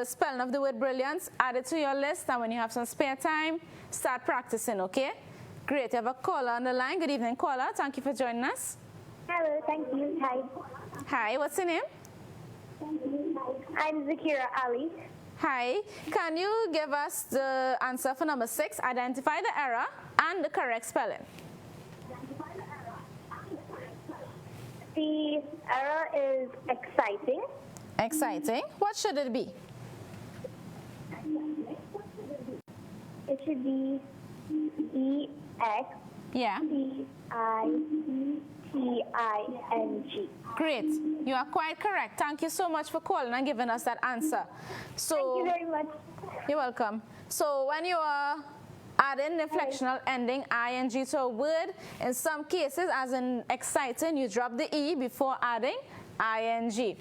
spelling of the word brilliance, add it to your list, and when you have some spare time, start practicing, okay? Great. You have a caller on the line. Good evening, caller. Thank you for joining us. Hello, thank you. Hi. Hi, what's your name? I'm Zakira Ali. Hi. Can you give us the answer for number 6? Identify the error and the correct spelling. The error is exciting. Exciting. What should it be? It should be E-X-C-I-T-I-N-G. Great. You are quite correct. Thank you so much for calling and giving us that answer. So, thank you very much. You're welcome. So when you are adding the flexional ending ing to a word, in some cases, as in exciting, you drop the E before adding ing.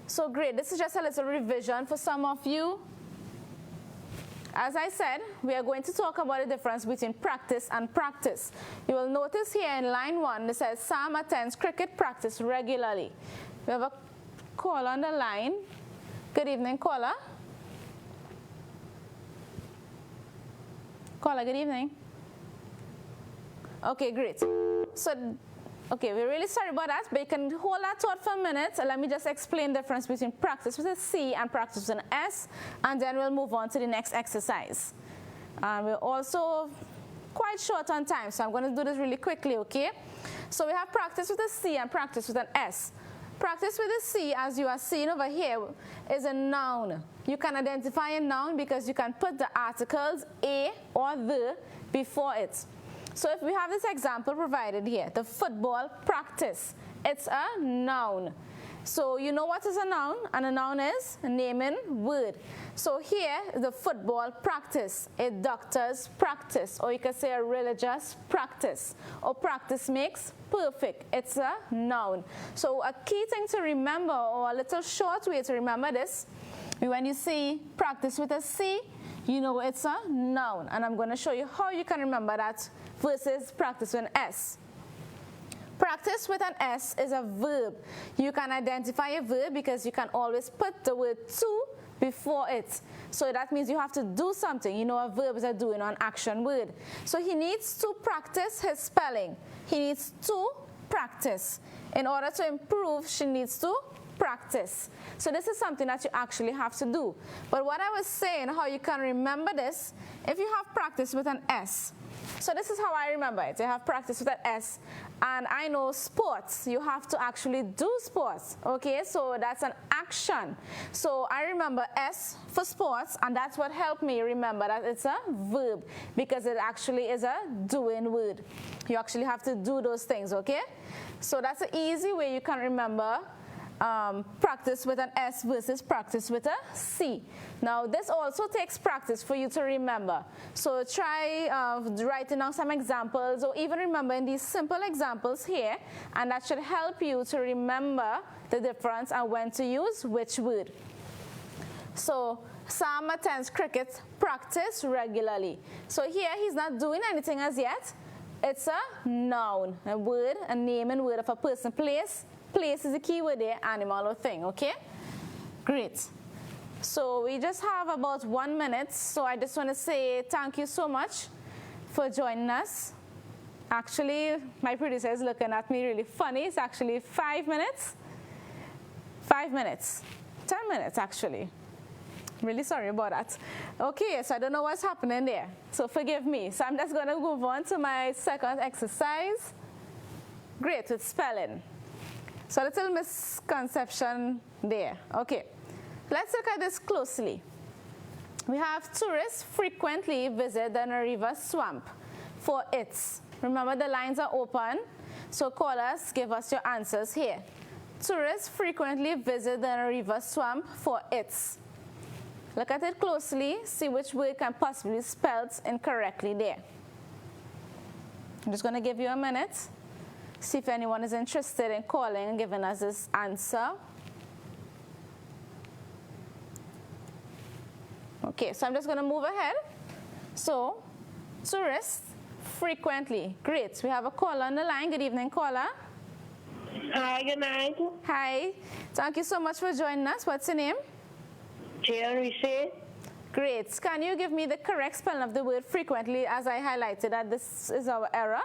So great. This is just a little revision for some of you. As I said, we are going to talk about the difference between practice and practice. You will notice here in line 1, it says Sam attends cricket practice regularly. We have a caller on the line. Good evening, caller. Caller, good evening. Okay, great. So, okay, we're really sorry about that, but you can hold that thought for a minute. Let me just explain the difference between practice with a C and practice with an S, and then we'll move on to the next exercise. We're also quite short on time, so I'm going to do this really quickly, okay? So we have practice with a C and practice with an S. Practice with a C, as you are seeing over here, is a noun. You can identify a noun because you can put the articles a or the before it. So if we have this example provided here, the football practice, it's a noun. So you know what is a noun? And a noun is a naming word. So here, the football practice, a doctor's practice, or you can say a religious practice, or practice makes perfect. It's a noun. So a key thing to remember, or a little short way to remember this, when you see practice with a C, you know it's a noun. And I'm going to show you how you can remember that versus practice with an S. Practice with an S is a verb. You can identify a verb because you can always put the word to before it. So that means you have to do something. You know, a verb is a doing or an action word. So he needs to practice his spelling. He needs to practice. In order to improve, she needs to practice. So this is something that you actually have to do. But what I was saying, how you can remember this, if you have practice with an S. So this is how I remember it. You have practice with an S. And I know sports, you have to actually do sports. Okay, so that's an action. So I remember S for sports, and that's what helped me remember that it's a verb, because it actually is a doing word. You actually have to do those things, okay? So that's an easy way you can remember practice with an S versus practice with a C. Now this also takes practice for you to remember. So try writing down some examples, or even remembering these simple examples here, and that should help you to remember the difference and when to use which word. So Sam attends cricket practice regularly. So here he's not doing anything as yet. It's a noun, a word, a name and word of a person, place. Place is a key word there, animal or thing, okay? Great. So we just have about 1 minute, so I just want to say thank you so much for joining us. Actually, my producer is looking at me really funny. It's actually 5 minutes. 5 minutes. 10 minutes, actually. Really sorry about that. Okay, so I don't know what's happening there, so forgive me. So I'm just going to move on to my second exercise. Great, with spelling. So a little misconception there. Okay, let's look at this closely. We have tourists frequently visit the Nariva swamp for its. Remember, the lines are open, so callers, give us your answers here. Tourists frequently visit the Nariva swamp for its. Look at it closely, see which word can possibly be spelled incorrectly there. I'm just going to give you a minute. See if anyone is interested in calling and giving us this answer. Okay, so I'm just going to move ahead. So, tourists frequently. Great. We have a caller on the line. Good evening, caller. Hi, good night. Hi. Thank you so much for joining us. What's your name? Rishi. Great. Can you give me the correct spelling of the word frequently, as I highlighted that this is our error?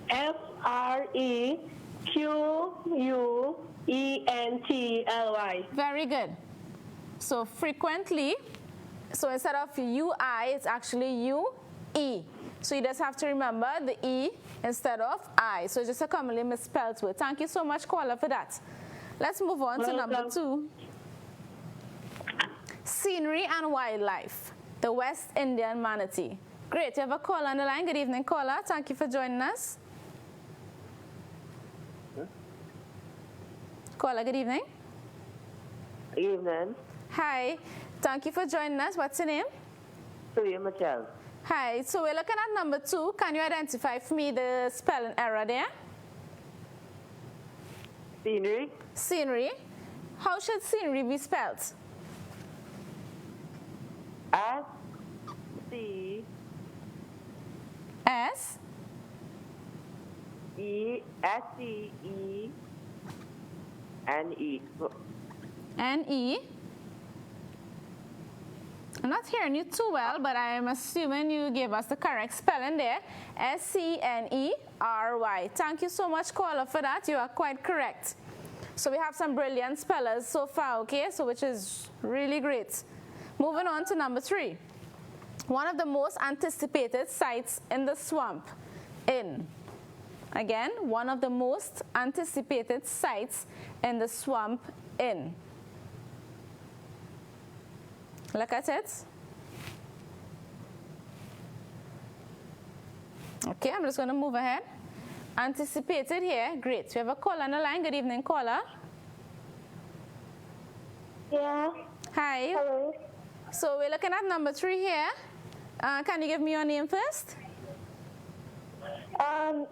Frequently. Very good. So frequently, so instead of UI, it's actually UE. So you just have to remember the E instead of I. So it's just a commonly misspelled word. Thank you so much, caller, for that. Let's move on to number 2. Scenery and wildlife. The West Indian manatee. Great. You have a caller on the line. Good evening, caller. Thank you for joining us. Caller, good evening. Evening. Hi. Thank you for joining us. What's your name? Surya Michelle. Hi. So we're looking at number 2. Can you identify for me the spelling error there? Scenery. Scenery. How should scenery be spelled? S-C. S. E. S-C-E. N-E. N-E. I'm not hearing you too well, but I am assuming you gave us the correct spelling there. S-C-N-E-R-Y. Thank you so much, caller, for that. You are quite correct. So we have some brilliant spellers so far, okay? So which is really great. Moving on to number 3. One of the most anticipated sites in the swamp. In. Again, one of the most anticipated sites in the Swamp Inn. Look at it. Okay, I'm just going to move ahead. Anticipated here. Great. We have a caller on the line. Good evening, caller. Yeah. Hi. Hello. So we're looking at number 3 here. Can you give me your name first?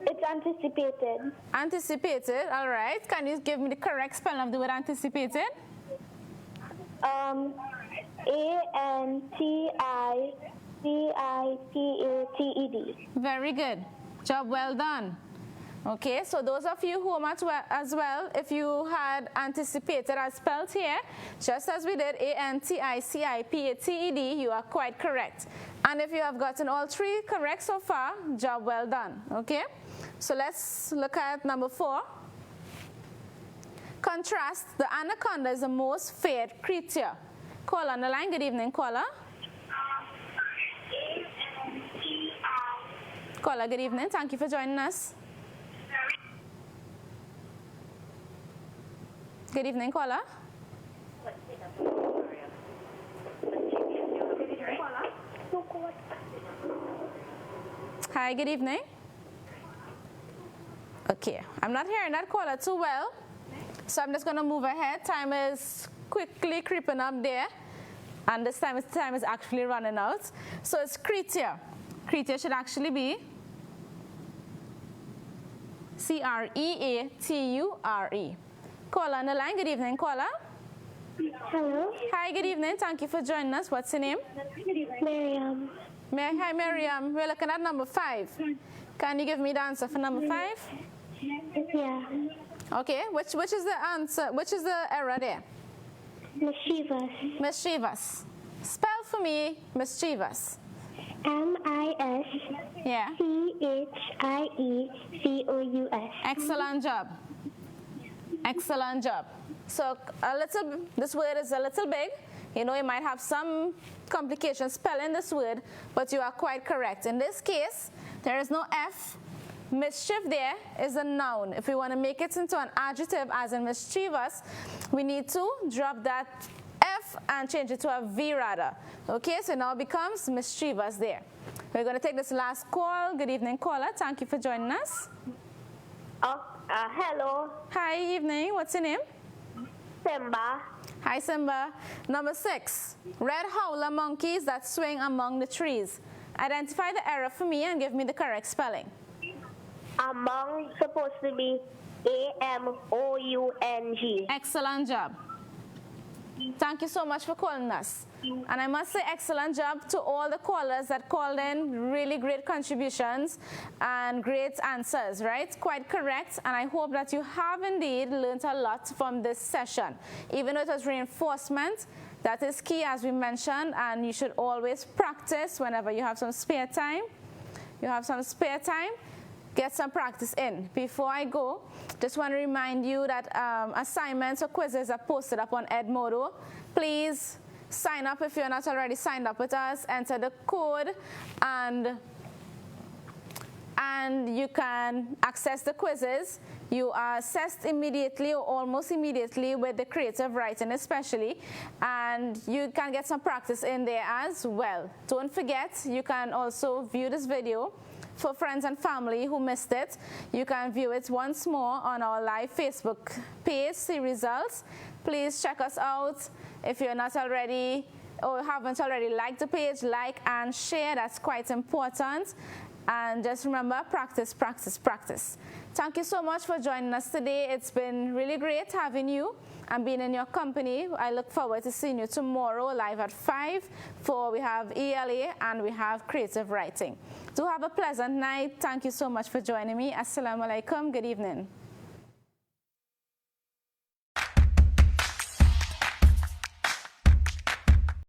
It's anticipated. Anticipated, all right. Can you give me the correct spelling of the word anticipated? ANTICIPATED. Very good. Job well done. Okay, so those of you home as well, if you had anticipated as spelled here, just as we did ANTICIPATED, you are quite correct. And if you have gotten all 3 correct so far, job well done. Okay, so let's look at number 4. Contrast, the anaconda is the most feared creature. Caller on the line. Good evening, caller. Caller, good evening. Thank you for joining us. Good evening, caller. Hi, good evening. Okay, I'm not hearing that caller too well, so I'm just going to move ahead. Time is quickly creeping up there, and this time is actually running out. So it's creature. Creature should actually be CREATURE. Caller on the line. Good evening, caller. Hello. Hi, good evening. Thank you for joining us. What's your name? Miriam. Hi, Miriam. We're looking at number 5. Can you give me the answer for number 5? Yeah. Okay. Which is the answer? Which is the error there? Mischievous. Mischievous. Spell for me mischievous. MISCHIEVOUS. Excellent job. Excellent job. So this word is a little big. You know, you might have some complications spelling this word, but you are quite correct. In this case, there is no F. Mischief there is a noun. If we want to make it into an adjective as in mischievous, we need to drop that F and change it to a V rather. Okay, so now it becomes mischievous there. We're going to take this last call. Good evening, caller. Thank you for joining us. Hello. Hi, evening. What's your name? Simba. Hi, Simba. Number 6. Red howler monkeys that swing among the trees. Identify the error for me and give me the correct spelling. Among supposed to be AMOUNG. Excellent job. Thank you so much for calling us. And I must say excellent job to all the callers that called in. Really great contributions and great answers, right? Quite correct. And I hope that you have indeed learned a lot from this session. Even though it was reinforcement, that is key as we mentioned, and you should always practice whenever you have some spare time. Get some practice in. Before I go, just want to remind you that assignments or quizzes are posted up on Edmodo. Please sign up if you're not already signed up with us. Enter the code and you can access the quizzes. You are assessed immediately or almost immediately with the creative writing especially, and you can get some practice in there as well. Don't forget, you can also view this video. For friends and family who missed it, you can view it once more on our live Facebook page, See Results. Please check us out. If you're not already or haven't already liked the page, like and share. That's quite important. And just remember, practice, practice, practice. Thank you so much for joining us today. It's been really great having you and being in your company. I look forward to seeing you tomorrow live at 5 for we have ELA and we have creative writing. Do have a pleasant night. Thank you so much for joining me. Assalamu alaikum. Good evening.